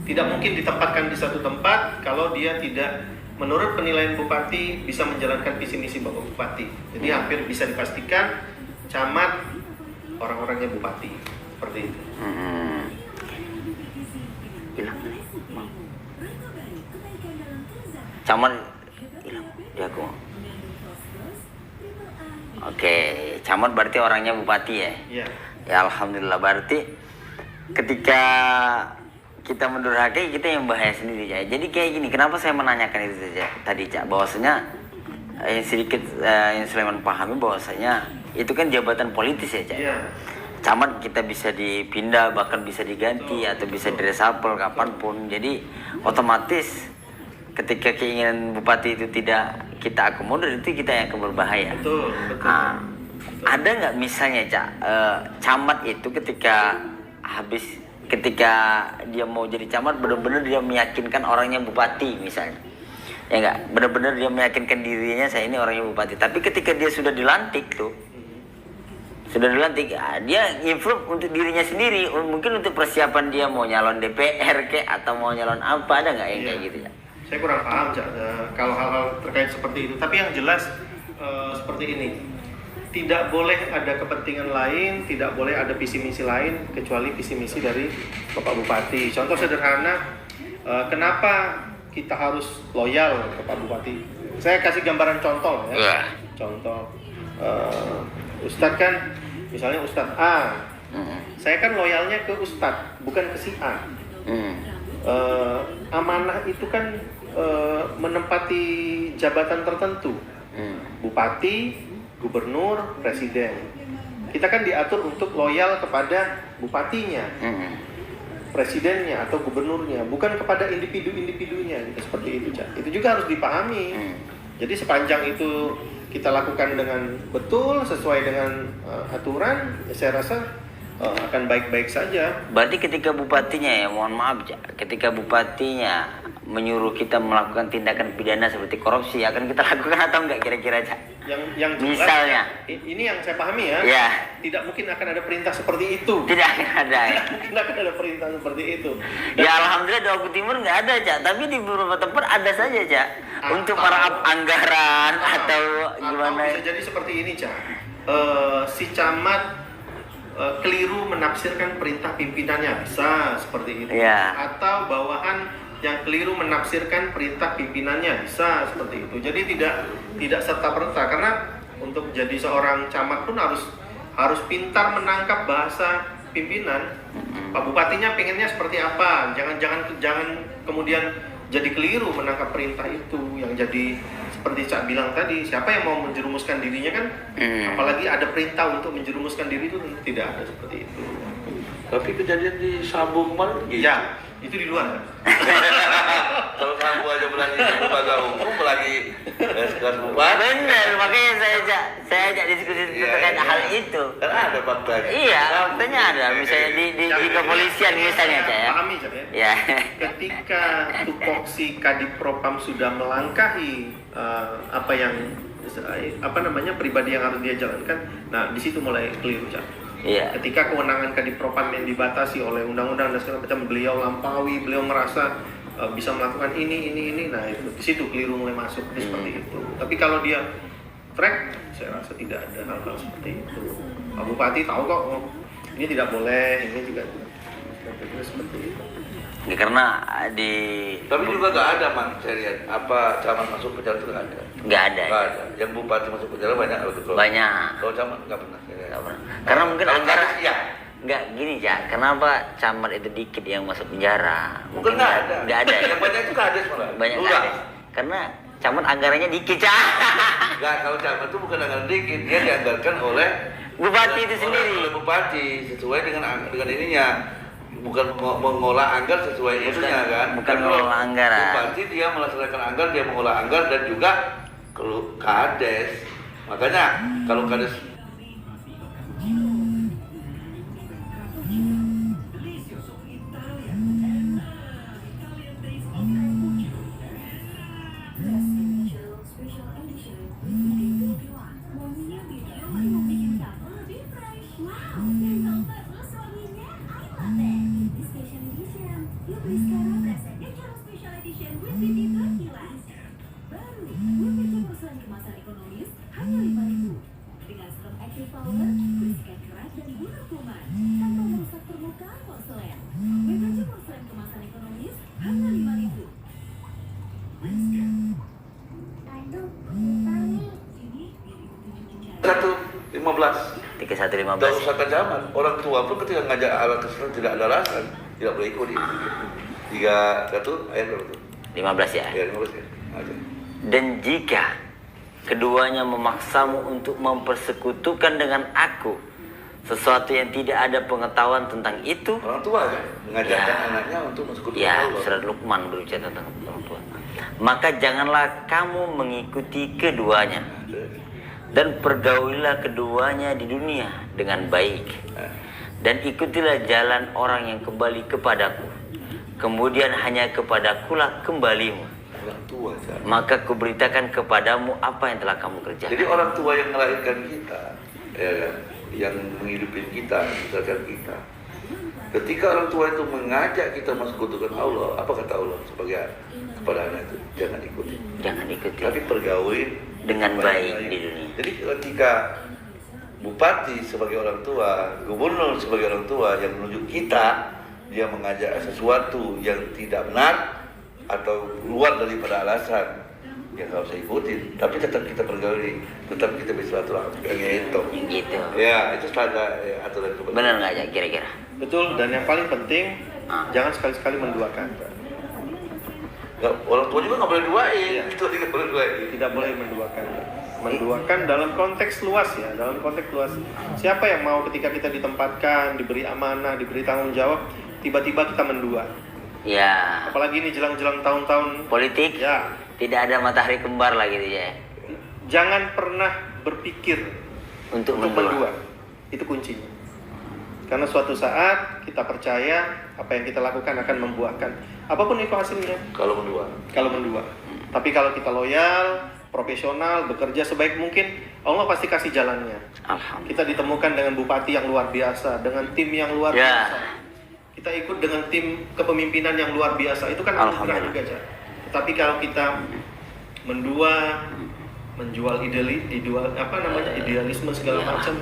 Tidak mungkin ditempatkan di satu tempat kalau dia tidak, menurut penilaian bupati, bisa menjalankan visi misi Bapak Bupati. Jadi hampir bisa dipastikan camat orang-orangnya bupati, seperti itu. Hilang nih. Mau. Camat hilang. Jago. Oke, camat berarti orangnya bupati ya. Iya. Ya alhamdulillah, berarti ketika kita mendurhakai kita yang bahaya sendiri ya. Jadi kayak gini, kenapa saya menanyakan itu saja tadi Cak, bahwasanya yang sedikit yang Sulaiman pahami bahwasanya itu kan jabatan politis ya Cak. Iya. Camat kita bisa dipindah, bahkan bisa diganti atau bisa diresapel kapanpun. Jadi otomatis ketika keinginan bupati itu tidak kita akomodir, itu kita yang akan berbahaya. Betul, betul. Nah, ada nggak misalnya Cak, camat itu ketika dia mau jadi camat benar-benar dia meyakinkan orangnya bupati misalnya, ya nggak, benar-benar dia meyakinkan dirinya saya ini orangnya bupati. Tapi ketika dia sudah dilantik dia improve untuk dirinya sendiri, mungkin untuk persiapan dia mau nyalon DPR atau mau nyalon apa, ada nggak yang Iya. kayak gitu ya? Saya kurang paham Cak, kalau hal-hal terkait seperti itu. Tapi yang jelas seperti ini, tidak boleh ada kepentingan lain, tidak boleh ada visi misi lain kecuali visi misi dari Bapak Bupati. Contoh sederhana, kenapa kita harus loyal ke Pak Bupati? Saya kasih gambaran contoh ya. Iya. Contoh, Ustadz kan, misalnya Ustadz A, saya kan loyalnya ke Ustadz, bukan ke si A. Amanah itu kan menempati jabatan tertentu, bupati, gubernur, presiden. Kita kan diatur untuk loyal kepada bupatinya, presidennya atau gubernurnya, bukan kepada individu-individunya, gitu, seperti itu Cak. Itu juga harus dipahami. Jadi sepanjang itu kita lakukan dengan betul sesuai dengan aturan, ya saya rasa akan baik-baik saja. Berarti ketika bupatinya ya, mohon maaf Cak, ketika bupatinya menyuruh kita melakukan tindakan pidana seperti korupsi, akan kita lakukan atau enggak kira-kira Cak? yang jelas, Misalnya. ini yang saya pahami ya. Ya. Tidak mungkin akan ada perintah seperti itu. Tidak ada ya. Mungkin akan ada perintah seperti itu. Ya alhamdulillah di Oku Timur nggak ada, Cak. Tapi di beberapa tempat ada saja, Cak. Untuk para anggaran atau gimana. Bisa jadi seperti ini, Cak. Si camat keliru menafsirkan perintah pimpinannya, bisa seperti itu. Ya. Atau bawahan yang keliru menafsirkan perintah pimpinannya, bisa seperti itu. Jadi tidak serta-merta, karena untuk jadi seorang camat pun harus pintar menangkap bahasa pimpinan. Pak Bupatinya pengennya seperti apa? Jangan kemudian jadi keliru menangkap perintah itu. Yang jadi seperti Cak bilang tadi, siapa yang mau menjerumuskan dirinya kan? Apalagi ada perintah untuk menjerumuskan diri itu tidak ada seperti itu. Tapi kejadian di Sambu kemarin gitu. Ya, itu di luar. Kalau Sambu aja berani lembaga hukum, apalagi sekelas bupati. Benar, makanya saya ajak diskusi terkait hal itu. Kan ada faktanya. Iya, faktanya ada. Misalnya di kepolisian misalnya, Cak ya. Pahami, Cak ya. Ya. Ketika tupoksi Kadipropam sudah melangkahi pribadi yang harus dia jalankan, nah di situ mulai keliru, Cak. Iya. Ketika kewenangan Kadipropam yang dibatasi oleh undang-undang dan segala macam, beliau lampaui, beliau merasa bisa melakukan ini, nah itu di situ keliru mulai masuk seperti itu. Tapi kalau dia track, saya rasa tidak ada hal-hal seperti itu. Pak Bupati tahu kok, ini tidak boleh, ini juga seperti itu. Ya, karena di Tapi juga nggak ada, Man, saya lihat. Apa camat masuk penjara itu nggak ada. nggak ada. Nggak ada. Yang bupati masuk penjara banyak kalau betul. Banyak. Kalau camat nggak pernah. Saya lihat. Nggak pernah. Karena mungkin Kalau anggaran camat, iya. nggak gini, Cak. Kenapa camat itu dikit yang masuk penjara? Mungkin nggak ada. Nggak ada. Yang banyak itu kades malah. Banyak Lurah. kades. Karena camat anggarannya dikit, Cak. Nggak, kalau camat itu bukan anggaran dikit, dia dianggarkan oleh Bupati itu sendiri. Oleh bupati sesuai dengan ininya. Bukan mengolah anggar sesuai itunya kan. Bukan Kalau mengolah anggaran. Bupati dia melaksanakan anggar, dia mengolah anggar dan juga kalau kades. Makanya kalau kades Tiga 3115. tidak usah ke zaman. Orang tua pun ketika ngajak alat tersebut tidak ada alasan, tidak boleh ikut. 31 ayat berapa tuh? 15 ya. Ya 15 ya. Aja. Dan jika keduanya memaksamu untuk mempersekutukan dengan aku sesuatu yang tidak ada pengetahuan tentang itu, Orang tua kan mengajarkan Ya. anaknya untuk mensekutukan ya Allah. surat Luqman berbicara tentang orang tua, maka janganlah kamu mengikuti keduanya dan pergaulilah keduanya di dunia dengan baik, dan ikutilah jalan orang yang kembali kepadaku, kemudian hanya kepadakulah kembalimu, Orang tua kan. maka kuberitakan kepadamu apa yang telah kamu kerjakan. Jadi orang tua yang melahirkan kita, ya kan, yang menghidupi kita, membesarkan kita. Ketika orang tua itu mengajak kita mensekutukan Allah, apa kata Allah sebagai kepada anak itu? Jangan ikuti. Jangan ikuti. Tapi pergaulin Dengan baik di dunia. Jadi ketika bupati sebagai orang tua, gubernur sebagai orang tua yang menunjuk kita, dia mengajak sesuatu yang tidak benar atau luar daripada alasan, ya nggak usah ikutin. Tapi tetap kita pergauli, tetap kita bersilaturahmi, gitu. Gitu. Ya itu standar ya, aturan kebetulan. Benar nggak ya kira-kira? Betul, dan yang paling penting jangan sekali-sekali menduakan. Nggak, orang tua juga nggak boleh duain, Iya. itu nggak boleh duain. Tidak boleh menduakan. Menduakan dalam konteks luas ya, dalam konteks luas. Siapa yang mau ketika kita ditempatkan, diberi amanah, diberi tanggung jawab, tiba-tiba kita mendua? Ya. Apalagi ini jelang-jelang tahun-tahun Politik. ya. Tidak ada matahari kembar lah gitu ya. Jangan pernah berpikir Untuk untuk mendua. mendua. Itu kuncinya. Karena suatu saat kita percaya apa yang kita lakukan akan membuahkan apapun itu hasilnya Kalau berdua. kalau mendua. Tapi kalau kita loyal, profesional, bekerja sebaik mungkin, Allah pasti kasih jalannya. Alhamdulillah. Kita ditemukan dengan bupati yang luar biasa, dengan tim yang luar Ya. biasa. Kita ikut dengan tim kepemimpinan yang luar biasa. Itu kan anugerah Alhamdulillah. juga, Cak. Tapi kalau kita menjual idealisme segala Ya. macam,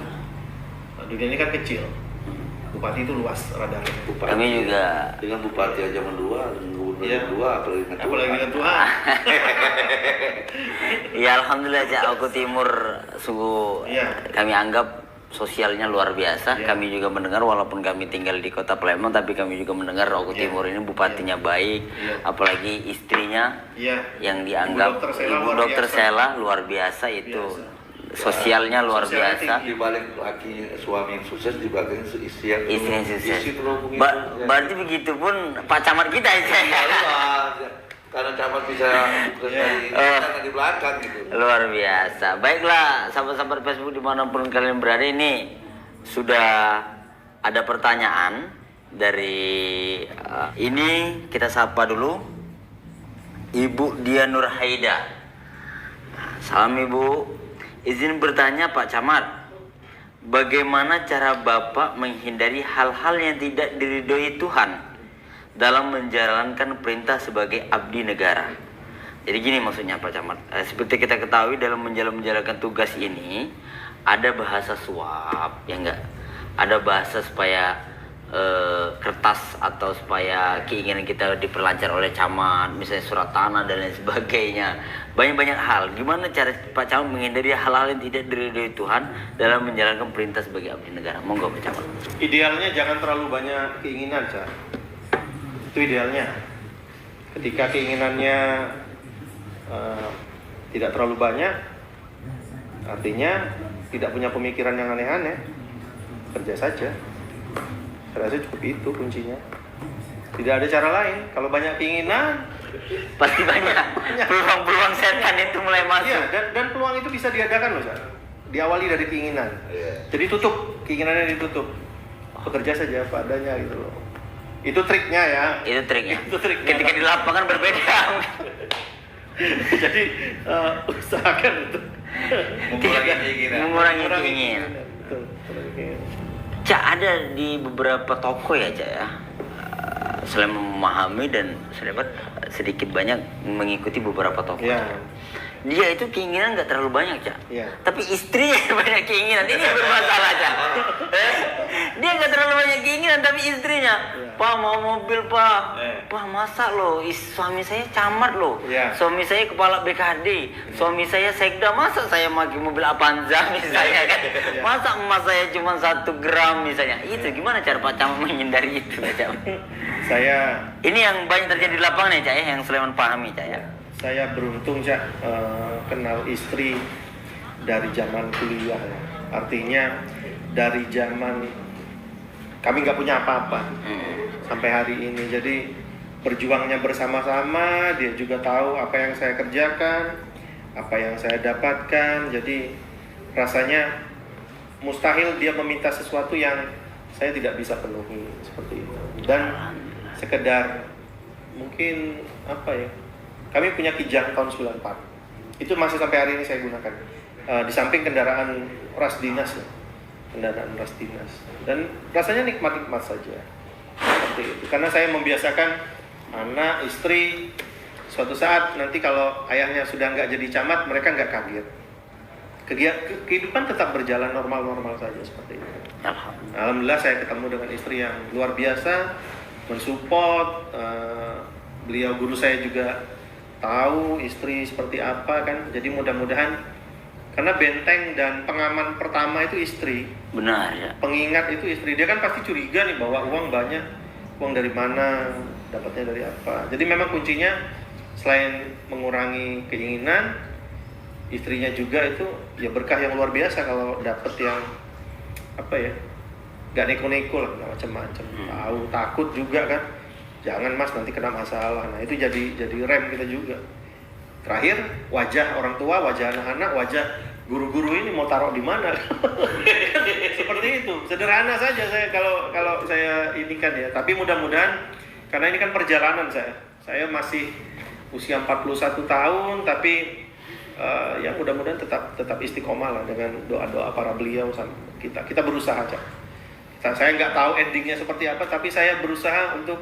nah, dunia ini kan kecil. Bupati itu luas radarnya. Bupati, Kami juga. dengan bupati aja mendua, dengan gubernur Iya. dua, apalagi dengan Apalagi dengan Tuhan. Ya alhamdulillah Cak, Oku Timur sungguh Iya. kami anggap sosialnya luar biasa. Iya. Kami juga mendengar walaupun kami tinggal di Kota Palembang, tapi kami juga mendengar Oku Iya. Timur ini bupatinya baik, Iya. apalagi istrinya Iya. yang dianggap Ibu Dokter Sela luar biasa itu. Biasa. Sosialnya luar Sosialnya biasa. tinggi. di balik laki suami yang sukses, di balik istri yang Istri yang sukses. isi terhubung itu. Ya. Berarti begitu pun Pak Camat kita ya. Luar, karena camat bisa dari Oh. di belakang gitu. Luar biasa. Baiklah, sahabat-sahabat Facebook dimanapun kalian berada, ini sudah ada pertanyaan dari ini kita sapa dulu Ibu Dia Nur Haida. Salam Ibu. Izin bertanya Pak Camat, bagaimana cara Bapak menghindari hal-hal yang tidak diridhoi Tuhan dalam menjalankan perintah sebagai abdi negara? Jadi gini maksudnya Pak Camat, seperti kita ketahui dalam menjalankan tugas ini ada bahasa suap, ya enggak? Ada bahasa supaya kertas atau supaya keinginan kita diperlancar oleh camat, misalnya surat tanah dan lain sebagainya. Banyak-banyak hal. Gimana cara Pak Camat menghindari hal-hal yang tidak diridhoi Tuhan dalam menjalankan perintah sebagai abdi negara? Monggo Pak Camat. Idealnya jangan terlalu banyak keinginan, Cak. Itu idealnya. Ketika keinginannya tidak terlalu banyak, artinya tidak punya pemikiran yang aneh-aneh, kerja saja. Saya rasa cukup itu kuncinya. Tidak ada cara lain. Kalau banyak keinginan, Pasti banyak peluang-peluang setan itu mulai masuk. iya, dan peluang itu bisa diadakan loh, Cak. Diawali dari keinginan. Iya. Jadi tutup, keinginannya ditutup. Bekerja saja apa adanya gitu loh. Itu triknya ya. Itu triknya. Itu triknya. Ketika di lapangan berbeda. Jadi usahakan untuk Mengurangi keinginan. Mengurangi keinginan. Betul, mengurangi keinginan. Cak, ada di beberapa toko ya Cak ya, selain memahami dan saya dapat sedikit banyak mengikuti beberapa toko. Iya. Dia itu keinginan nggak terlalu banyak Cak, Iya. tapi istrinya banyak keinginan. Ini yang bermasalah Cak. Dia nggak terlalu banyak keinginan tapi istrinya, Iya. Pak mau mobil Pak, Eh. Pak masa loh, suami saya camat loh, Iya. suami saya kepala BKD, suami saya sekda, masa saya pakai mobil Avanza misalnya kan, Iya. masa emas saya cuma 1 gram misalnya. Itu gimana cara Pak Camat menghindari itu Cak? Saya Ini yang banyak terjadi di lapangan ya Cak ya, yang Sulaiman pahami Cak ya. saya beruntung, Cak, kenal istri dari zaman kuliah ya. Artinya dari zaman kami nggak punya apa-apa sampai hari ini. Jadi berjuangnya bersama-sama, dia juga tahu apa yang saya kerjakan, apa yang saya dapatkan. Jadi rasanya mustahil dia meminta sesuatu yang saya tidak bisa penuhi seperti itu. Dan sekedar mungkin apa ya, kami punya Kijang tahun 94. Itu masih sampai hari ini saya gunakan. Di samping kendaraan ras dinas ya. Kendaraan ras dinas. Dan rasanya nikmat-nikmat saja. Seperti itu. Karena saya membiasakan anak, istri, suatu saat nanti kalau ayahnya sudah nggak jadi camat, mereka nggak kaget. Kehidupan tetap berjalan normal-normal saja seperti itu. Alhamdulillah saya ketemu dengan istri yang luar biasa, mensupport. Beliau guru saya juga tahu istri seperti apa kan. Jadi mudah-mudahan, karena benteng dan pengaman pertama itu istri, Benar ya. pengingat itu istri. Dia kan pasti curiga nih bawa uang banyak, uang dari mana, dapatnya dari apa. Jadi memang kuncinya selain mengurangi keinginan, istrinya juga itu ya berkah yang luar biasa kalau dapat yang apa ya, nggak neko-neko lah, nggak macam-macam. Tahu, takut juga kan, jangan mas nanti kena masalah. Nah itu jadi rem kita juga. Terakhir wajah orang tua, wajah anak-anak, wajah guru-guru ini mau taruh di mana? Seperti itu, sederhana saja saya kalau saya ini kan ya. Tapi mudah-mudahan, karena ini kan perjalanan saya masih usia 41 tahun, tapi ya mudah-mudahan tetap istiqomah lah dengan doa-doa para beliau sama kita. Kita berusaha aja. Saya nggak tahu endingnya seperti apa, tapi saya berusaha untuk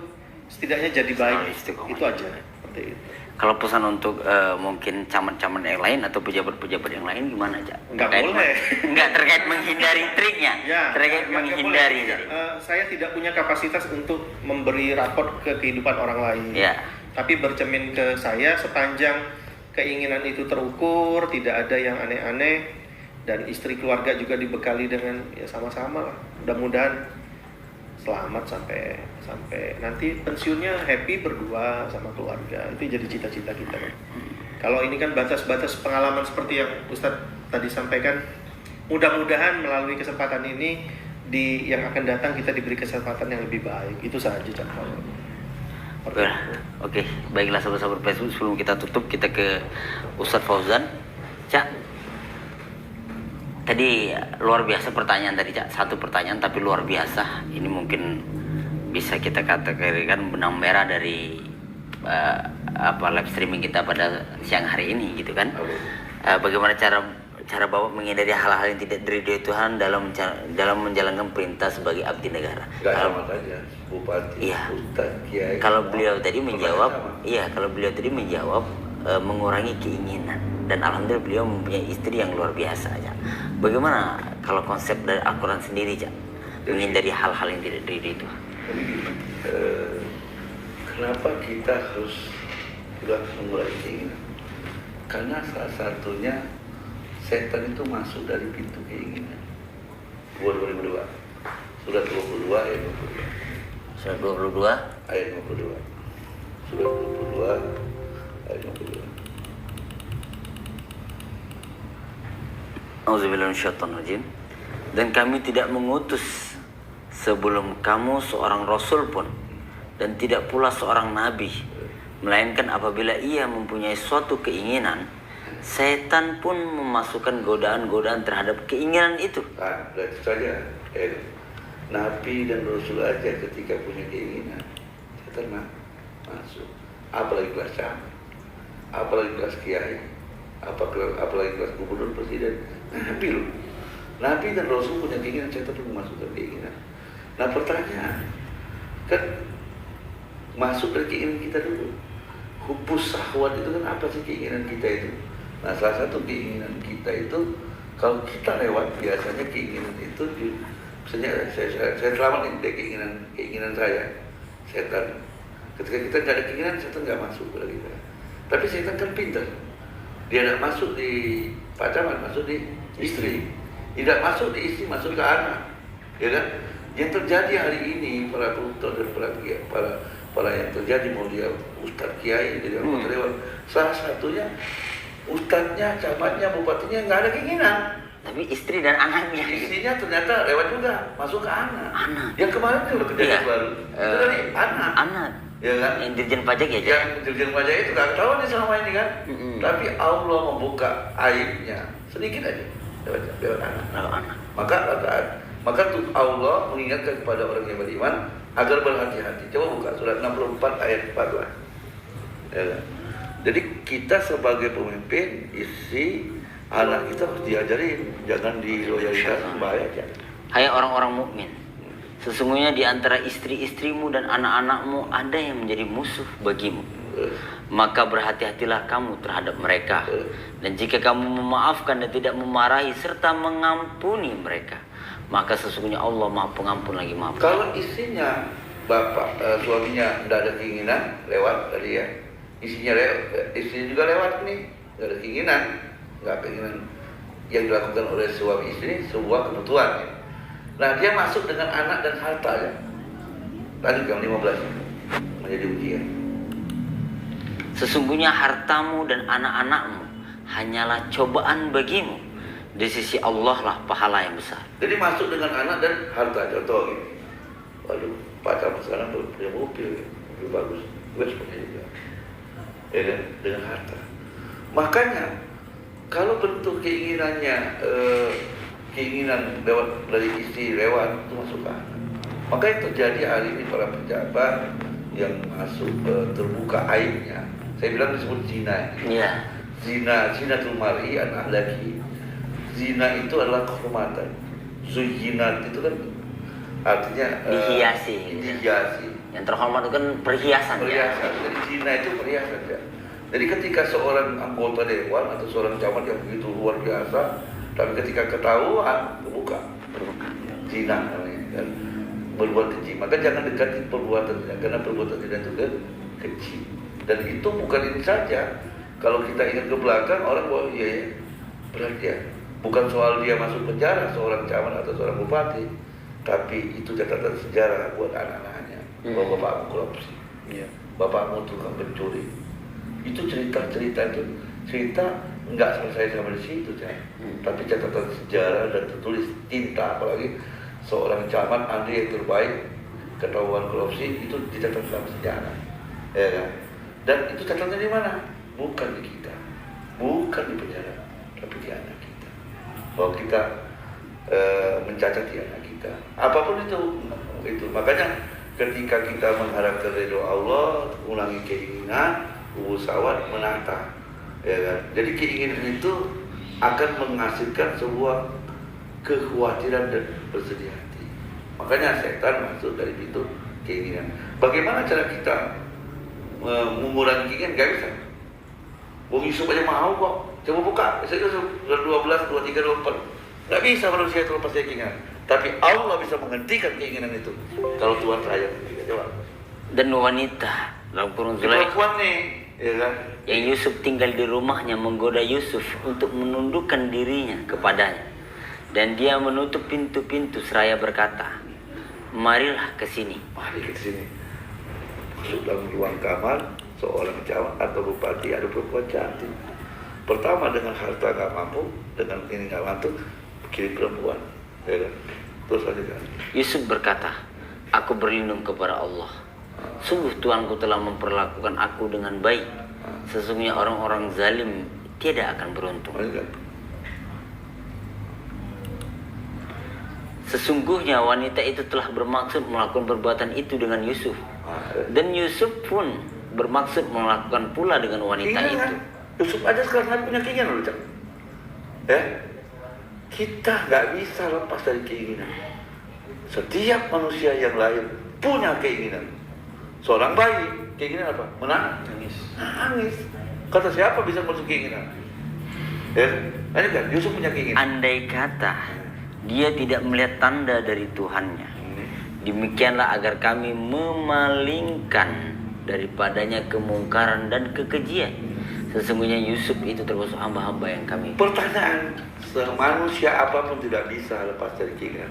setidaknya jadi baik. Itu aja. Seperti itu. Kalau pesan untuk mungkin camat-camat yang lain atau pejabat-pejabat yang lain gimana aja? Nggak boleh. Nggak terkait menghindari triknya. Ya, terkait menghindari. Saya tidak punya kapasitas untuk memberi raport ke kehidupan orang lain. Ya. Tapi bercermin ke saya sepanjang keinginan itu terukur, tidak ada yang aneh-aneh, dan istri keluarga juga dibekali dengan ya sama-sama lah. Mudah-mudahan selamat sampai nanti pensiunnya happy berdua sama keluarga. Itu jadi cita-cita kita. Kalau ini kan batas-batas pengalaman seperti yang Ustadz tadi sampaikan, mudah-mudahan melalui kesempatan ini yang akan datang kita diberi kesempatan yang lebih baik. Itu saja contohnya. Oke, baiklah sahabat-sahabat Facebook, sebelum kita tutup kita ke Ustadz Fauzan. Cak, tadi luar biasa pertanyaan tadi, Cak. Satu pertanyaan tapi luar biasa. Ini mungkin bisa kita kategorikan benang merah dari live streaming kita pada siang hari ini gitu kan. Bagaimana cara Bapak menghindari hal-hal yang tidak diridhoi Tuhan dalam menjalankan perintah sebagai abdi negara. Sama saja, bupati, iya. Ustadz, kiai. Kalau beliau tadi menjawab, mengurangi keinginan, dan alhamdulillah beliau mempunyai istri yang luar biasa aja. Bagaimana kalau konsep dari Al-Quran sendiri, Cak, menghindari hal-hal yang tidak diridhoi Tuhan? Kenapa kita harus mengurangi keinginan? Karena salah satunya setan itu masuk dari pintu keinginan. 2022. Surat 22 ayat 22. Surat 22 ayat 52. Surat 22 ayat 52. Auzubillahi minasyaitonirrajim. Dan kami tidak mengutus sebelum kamu seorang rasul pun, dan tidak pula seorang nabi, melainkan apabila ia mempunyai suatu keinginan, setan pun memasukkan godaan-godaan terhadap keinginan itu. Berarti saja nabi dan rasul aja ketika punya keinginan, setan masuk. Apalagi kelas camat, apalagi kelas kiai, apalagi kelas gubernur, presiden. Nabi dan rasul punya keinginan, setan pun memasukkan keinginan. Nah pertanyaan, kan masuk dari keinginan kita dulu. Hubus syahwat itu kan apa sih keinginan kita itu? Nah salah satu keinginan kita itu, kalau kita lewat biasanya keinginan itu, misalnya saya selamatin deh keinginan saya, setan. Ketika kita nggak ada keinginan, setan nggak masuk kepada kita. Tapi setan kan pintar, dia tidak masuk di pacaran, masuk di istri, tidak masuk di istri, masuk ke anak, ya kan? Yang terjadi hari ini para koruptor dan para yang terjadi, mau dia ustadz kiai jadi anggota dewan, salah satunya ustadznya, camatnya, bupatinya nggak ada keinginan, tapi istri dan anaknya. Istrinya ternyata lewat juga masuk ke anak. Yang kemarin itu kejadian baru itu dari anak, ya kan? Yang dirjen pajak ya, yang dirjen pajak itu nggak ketahuan nih selama ini kan. Tapi Allah membuka aibnya sedikit aja lewat anak. Maka tuh Allah mengingatkan kepada orang yang beriman agar berhati-hati. Coba buka surat 64 ayat 14. Ya kan? Jadi kita sebagai pemimpin, istri, anak kita harus diajarin, jangan diloyalitas, bahaya aja. Hai orang-orang mukmin, sesungguhnya di antara istri-istrimu dan anak-anakmu ada yang menjadi musuh bagimu. Maka berhati-hatilah kamu terhadap mereka. Dan jika kamu memaafkan dan tidak memarahi serta mengampuni mereka, maka sesungguhnya Allah Maha Pengampun lagi Maha Penyayang. Kalau istrinya, suaminya tidak ada keinginan, lewat tadi ya. Istrinya juga lewat nih, nggak ada keinginan, nggak keinginan yang dilakukan oleh suami istri, sebuah kebutuhan. Ya. Nah dia masuk dengan anak dan harta ya. Lanjut yang 15 menjadi ujian. Sesungguhnya hartamu dan anak-anakmu hanyalah cobaan bagimu. Di sisi Allah lah pahala yang besar. Jadi masuk dengan anak dan harta. Contoh gitu. Waduh, pacar sekarang punya mobil bagus, gue seperti juga. Ya kan? Dengan harta. Makanya kalau bentuk keinginannya keinginan lewat dari istri lewat itu masuk ke anak. Maka yang terjadi hari ini para pejabat yang masuk terbuka aibnya. Saya bilang disebut zina. Iya. zinatul mar'i an ahlaki. Zina itu adalah kehormatan. Zuyinat itu kan artinya Dihiasi. Yang terhormat itu kan perhiasan. Perhiasan. Jadi zina itu perhiasan ya. Jadi ketika seorang anggota dewan atau seorang camat yang begitu luar biasa, tapi ketika ketahuan terbuka zina namanya kan, berbuat keji, maka jangan dekati perbuatan zina, karena perbuatan zina itu keji. Dan itu bukan ini saja. Kalau kita ingat ke belakang, orang bahwa iya berat ya. Bukan soal dia masuk penjara seorang camat atau seorang bupati, tapi itu catatan sejarah buat anak-anaknya. Bahwa bapakmu korupsi, bapakmu tukang pencuri. Itu cerita nggak selesai sampai di situ, tapi catatan sejarah dan tertulis tinta, apalagi seorang camat Andri yang terbaik ketahuan korupsi itu dicatat dalam sejarah, ya kan? Dan itu catatannya di mana? Bukan di kita, bukan di penjara, tapi di anak kita. Bahwa kita mencacati anak kita, apapun itu. Makanya ketika kita mengharapkan ridho Allah, ulangi keinginan, usahawan menata, ya kan? Jadi keinginan itu akan menghasilkan sebuah kekhawatiran dan bersedih hati. Makanya setan masuk dari pintu keinginan. Bagaimana cara kita mengurangi keinginan? Gak bisa. Bung Yusuf aja mau kok. Coba buka. Saya 12, 23, 24. Gak bisa manusia itu lepas dari keinginan. Tapi Allah bisa menghentikan keinginan itu kalau Tuhan sayang. Coba. Dan wanita dalam kurung Perempuan nih, ya kan? yang Yusuf tinggal di rumahnya menggoda Yusuf untuk menundukkan dirinya kepadanya, dan dia menutup pintu-pintu seraya berkata, marilah ke sini. Mari ke sini. Masuk dalam ruang kamar seorang camat atau bupati, ada perempuan cantik. Pertama dengan harta nggak mampu, dengan ini nggak mampu, kirim perempuan, ya kan? Terus aja kan. Yusuf berkata, aku berlindung kepada Allah. Sungguh Tuanku telah memperlakukan aku dengan baik. Sesungguhnya orang-orang zalim tidak akan beruntung. Sesungguhnya wanita itu telah bermaksud melakukan perbuatan itu dengan Yusuf. Dan Yusuf pun bermaksud melakukan pula dengan wanita itu. Yusuf aja sekarang punya keinginan loh, Cak. Ya? Kita nggak bisa lepas dari keinginan. Setiap manusia yang lahir punya keinginan. Seorang bayi, keinginan apa? Nangis. Kata siapa bisa masuk keinginan? Ya, ini kan Yusuf punya keinginan. Andai kata dia tidak melihat tanda dari Tuhannya, demikianlah agar kami memalingkan daripadanya kemungkaran dan kekejian. Sesungguhnya Yusuf itu termasuk hamba-hamba yang kami. Pertanyaan, manusia apapun tidak bisa lepas dari keinginan.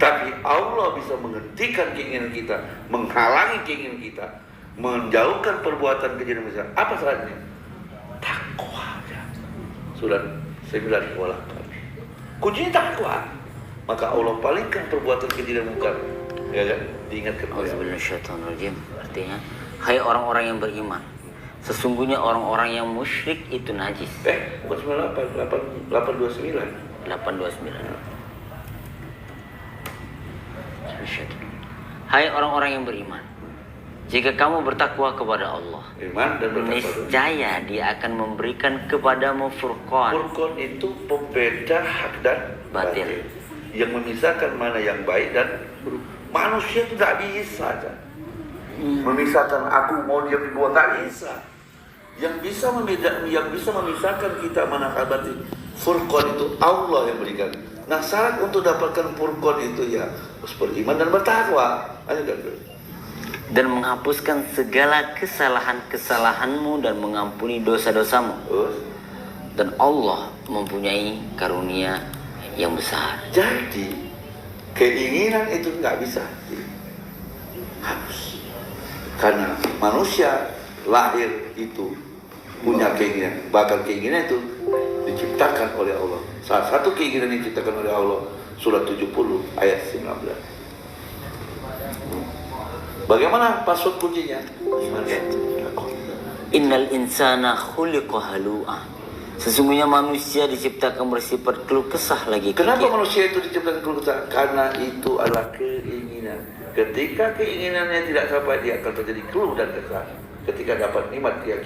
Tapi Allah bisa menghentikan keinginan kita, menghalangi keinginan kita, menjauhkan perbuatan keji dan dosa. Apa syaratnya? Takwa aja. Surat 9:8. Kuncinya takwa. Maka Allah palingkan perbuatan keji dan munkar. Ya kan? Diingatkan oleh Allah. Artinya, hai orang-orang yang beriman, sesungguhnya orang-orang yang musyrik itu najis. Bukan 98, 829. 829. Hai orang-orang yang beriman, jika kamu bertakwa kepada Allah, iman dan bertakwa, niscaya Dia akan memberikan kepadamu furqan. Furqan itu pembeda hak dan batil, yang memisahkan mana yang baik dan buruk. Manusia itu tidak bisa memisahkan aku mau dia berdua, nggak bisa. Yang bisa memisahkan kita mana hak batil, furqan itu Allah yang berikan. Nah, syarat untuk dapatkan furqan itu ya harus beriman dan bertakwa. Dan menghapuskan segala kesalahan-kesalahanmu dan mengampuni dosa-dosamu. Dan Allah mempunyai karunia yang besar. Jadi keinginan itu nggak bisa dihapus, karena manusia lahir itu punya keinginan. Bahkan keinginan itu diciptakan oleh Allah. Salah satu keinginan yang diciptakan oleh Allah, surat 70 ayat 19. Bagaimana password kuncinya? Innal insana khuliqa halu'a. Sesungguhnya manusia diciptakan bersifat keluh kesah lagi. Kenapa manusia itu diciptakan keluh kesah? Karena itu adalah keinginan. Ketika keinginannya tidak sampai, dia akan terjadi keluh dan kesah. Ketika dapat nikmat dia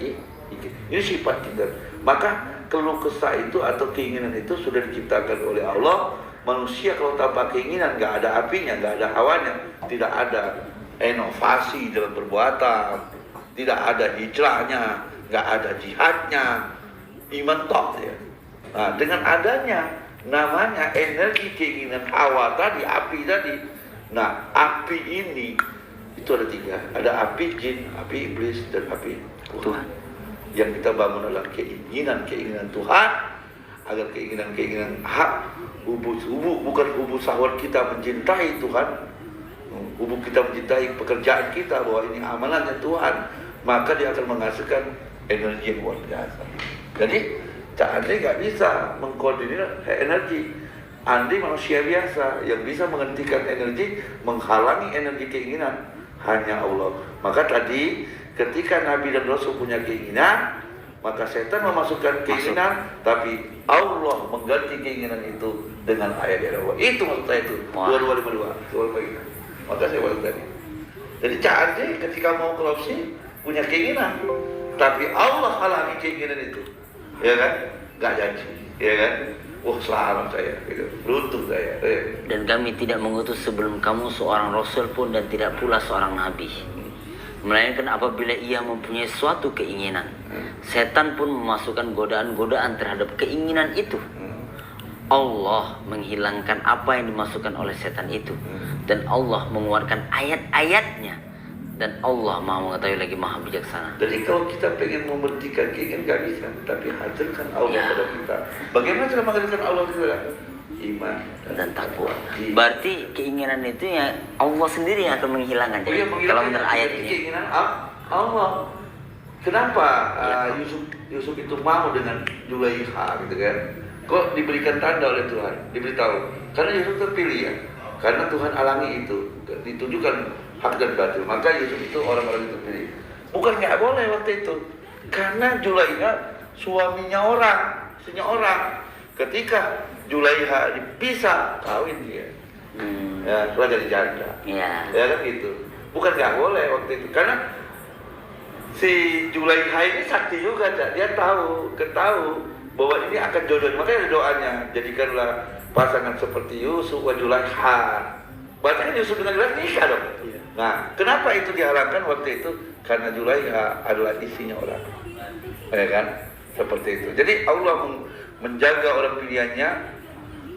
Ini sifat kita. Maka keluh kesah itu atau keinginan itu sudah diciptakan oleh Allah. Manusia kalau tanpa keinginan, nggak ada apinya, nggak ada hawanya, tidak ada inovasi dalam perbuatan, tidak ada hijrahnya, nggak ada jihadnya, iman tok ya. Nah, dengan adanya namanya energi keinginan hawa tadi, api tadi. Nah, api ini itu ada 3, ada api jin, api iblis, dan api Tuhan. Yang kita bangun adalah keinginan Tuhan, agar keinginan hak, bukan hubu syahwat kita mencintai Tuhan, hubu kita mencintai pekerjaan kita, bahwa ini amalannya Tuhan, maka dia akan menghasilkan energi yang luar biasa. Jadi Cak Andri nggak bisa mengkoordinir energi. Andri manusia biasa, yang bisa menghentikan energi, menghalangi energi keinginan hanya Allah. Maka tadi ketika Nabi dan Rasul punya keinginan, maka setan memasukkan keinginan, tapi Allah mengganti keinginan itu dengan ayat Allah. Itu maksud saya itu. 2252. Maka saya balik tadi. Jadi Cak Andri ketika mau korupsi punya keinginan, tapi Allah halangi keinginan itu. Ya kan? Gak janji. Ya kan? Oh, selamat saya, gitu. Beruntung saya. Dan kami tidak mengutus sebelum kamu seorang rasul pun dan tidak pula seorang nabi, melainkan apabila ia mempunyai suatu keinginan, setan pun memasukkan godaan-godaan terhadap keinginan itu. Allah menghilangkan apa yang dimasukkan oleh setan itu, dan Allah mengeluarkan ayat-ayatnya, dan Allah Maha mengetahui lagi Maha bijaksana. Jadi kalau kita pengen memberhentikan keinginan nggak bisa, tapi hadirkan Allah pada kita. Bagaimana cara menghadirkan Allah kita? Iman dan takwa. Berarti keinginan itu ya Allah sendiri yang akan menghilangkan. Kalau menurut ayat ini. Keinginan Allah. Kenapa Yusuf itu mau dengan Zulaikha gitu kan? Kok diberikan tanda oleh Tuhan, diberitahu? Karena Yusuf terpilih ya. Karena Tuhan alangi itu, ditunjukkan hak dan batil. Maka Yusuf itu orang-orang yang terpilih. Bukan nggak boleh waktu itu, karena Zulaikha suaminya orang, istrinya orang. Ketika Zulaikha dipisah, kawin dia. Ya, setelah jadi janda. Ya kan gitu. Bukan nggak boleh waktu itu, karena si Zulaikha ini sakti juga, dia ketahui bahwa ini akan jodohnya. Makanya ada doanya, jadikanlah pasangan seperti Yusuf wa Zulaikha. Berarti kan Yusuf dengan Zulaikha nikah dong. Nah, kenapa itu diharapkan waktu itu? Karena Zulaikha adalah isinya orang, ya kan? Seperti itu. Jadi Allah menjaga orang pilihannya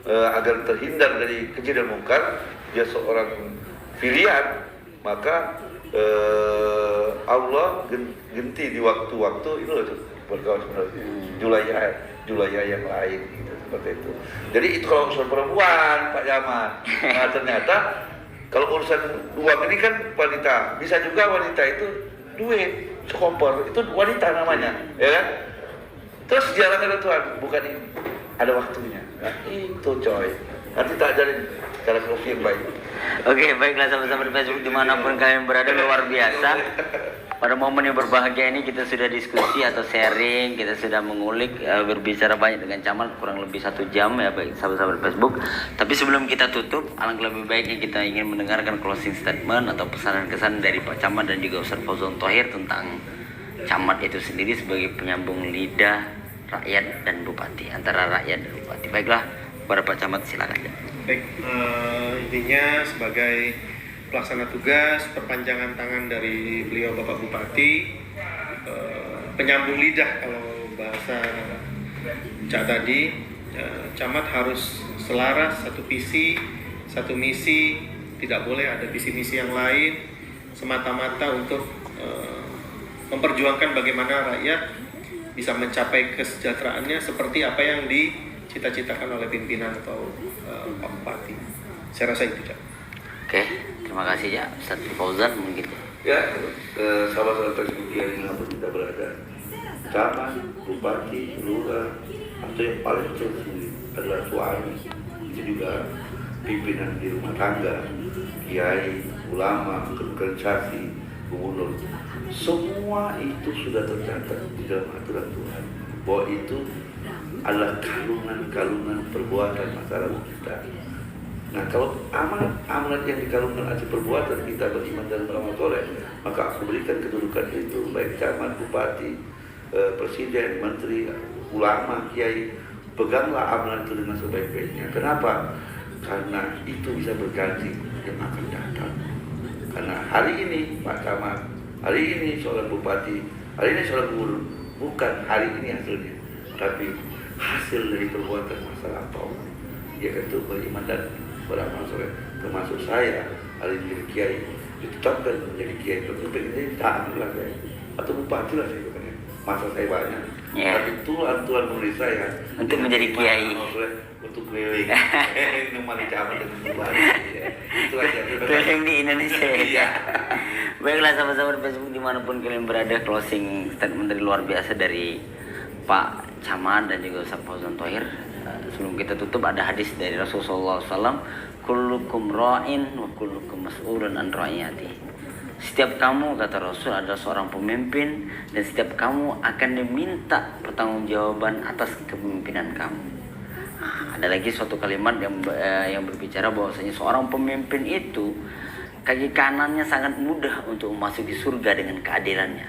agar terhindar dari keji dan mungkar. Dia seorang pilihan, maka Allah ganti di waktu-waktu itu loh berkawan sebenarnya Zulaikha yang lain gitu, seperti itu. Jadi itu kalau urusan perempuan Pak Yaman. Nah ternyata kalau urusan uang ini kan wanita, bisa juga wanita itu duit sekompor, itu wanita namanya, ya kan? Terus jalan oleh Tuhan, bukan ini, ada waktunya. Nah itu coy, nanti tak ajarin cara korupsi yang baik. Oke, baiklah sahabat-sahabat Facebook dimanapun kalian berada, luar biasa. Pada momen yang berbahagia ini kita sudah diskusi atau sharing, kita sudah mengulik, berbicara banyak dengan Camat, kurang lebih 1 jam ya baik sahabat-sahabat Facebook. Tapi sebelum kita tutup, alangkah lebih baiknya kita ingin mendengarkan closing statement atau pesanan-kesan dari Pak Camat dan juga Ustaz Fauzan Thohir tentang Camat itu sendiri sebagai penyambung lidah rakyat dan bupati, antara rakyat dan bupati. Baiklah, kepada Pak Camat silakan. Baik, intinya sebagai pelaksana tugas, perpanjangan tangan dari beliau Bapak Bupati, penyambung lidah kalau bahasa Cak tadi, Camat harus selaras, satu visi, satu misi, tidak boleh ada visi misi yang lain, semata-mata untuk memperjuangkan bagaimana rakyat bisa mencapai kesejahteraannya seperti apa yang dicita-citakan oleh pimpinan atau Pak Bupati. Saya rasa itu, Cak. Oke, terima kasih ya Ustaz Fauzan mungkin. Ya, sahabat-sahabat Facebook yang dimanapun kita berada, camat, bupati, lurah, atau yang paling tersulit adalah suami, itu juga pimpinan di rumah tangga, kiai, ulama, organisasi, gubernur, semua itu sudah tercatat di dalam aturan Tuhan bahwa itu adalah kalungan perbuatan masyarakat kita. Nah, kalau amanat yang dikalungkan atas perbuatan kita beriman dan beramal soleh, maka aku berikan kedudukan itu baik camat, bupati, presiden, menteri, ulama, kiai, peganglah amanat itu dengan sebaik-baiknya. Kenapa? Karena itu bisa berganti yang akan datang. Karena hari ini Pak Camat, hari ini seorang bupati, hari ini seorang guru, bukan hari ini hasilnya, tapi hasil dari perbuatan masa lampau. Dia tentu beriman dan beramal soleh, termasuk saya hari ini menjadi kiai, ditetapkan menjadi kiai, tentu pengennya tahan lah saya, atau bupati lah saya bukannya. Masa saya banyak, tapi Tuhan memberi saya untuk menjadi kiai, untuk keliling, nomor camat dan bupati. Itu aja. Keliling di Indonesia. Iya. Baiklah sahabat-sahabat Facebook dimanapun kalian berada, closing statement dari luar biasa dari Pak Camat dan juga Ustaz Fauzan Thohir. Sebelum kita tutup ada hadis dari Rasulullah SAW, kullukum ra'in wa kullukum mas'ulun an ra'iyati. Setiap kamu, kata Rasul, adalah seorang pemimpin dan setiap kamu akan diminta pertanggungjawaban atas kepemimpinan kamu. Ada lagi suatu kalimat yang berbicara bahwasanya seorang pemimpin itu kaki kanannya sangat mudah untuk memasuki surga dengan keadilannya,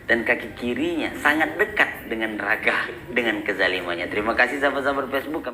dan kaki kirinya sangat dekat dengan neraka dengan kezalimannya. Terima kasih sahabat-sahabat Facebook.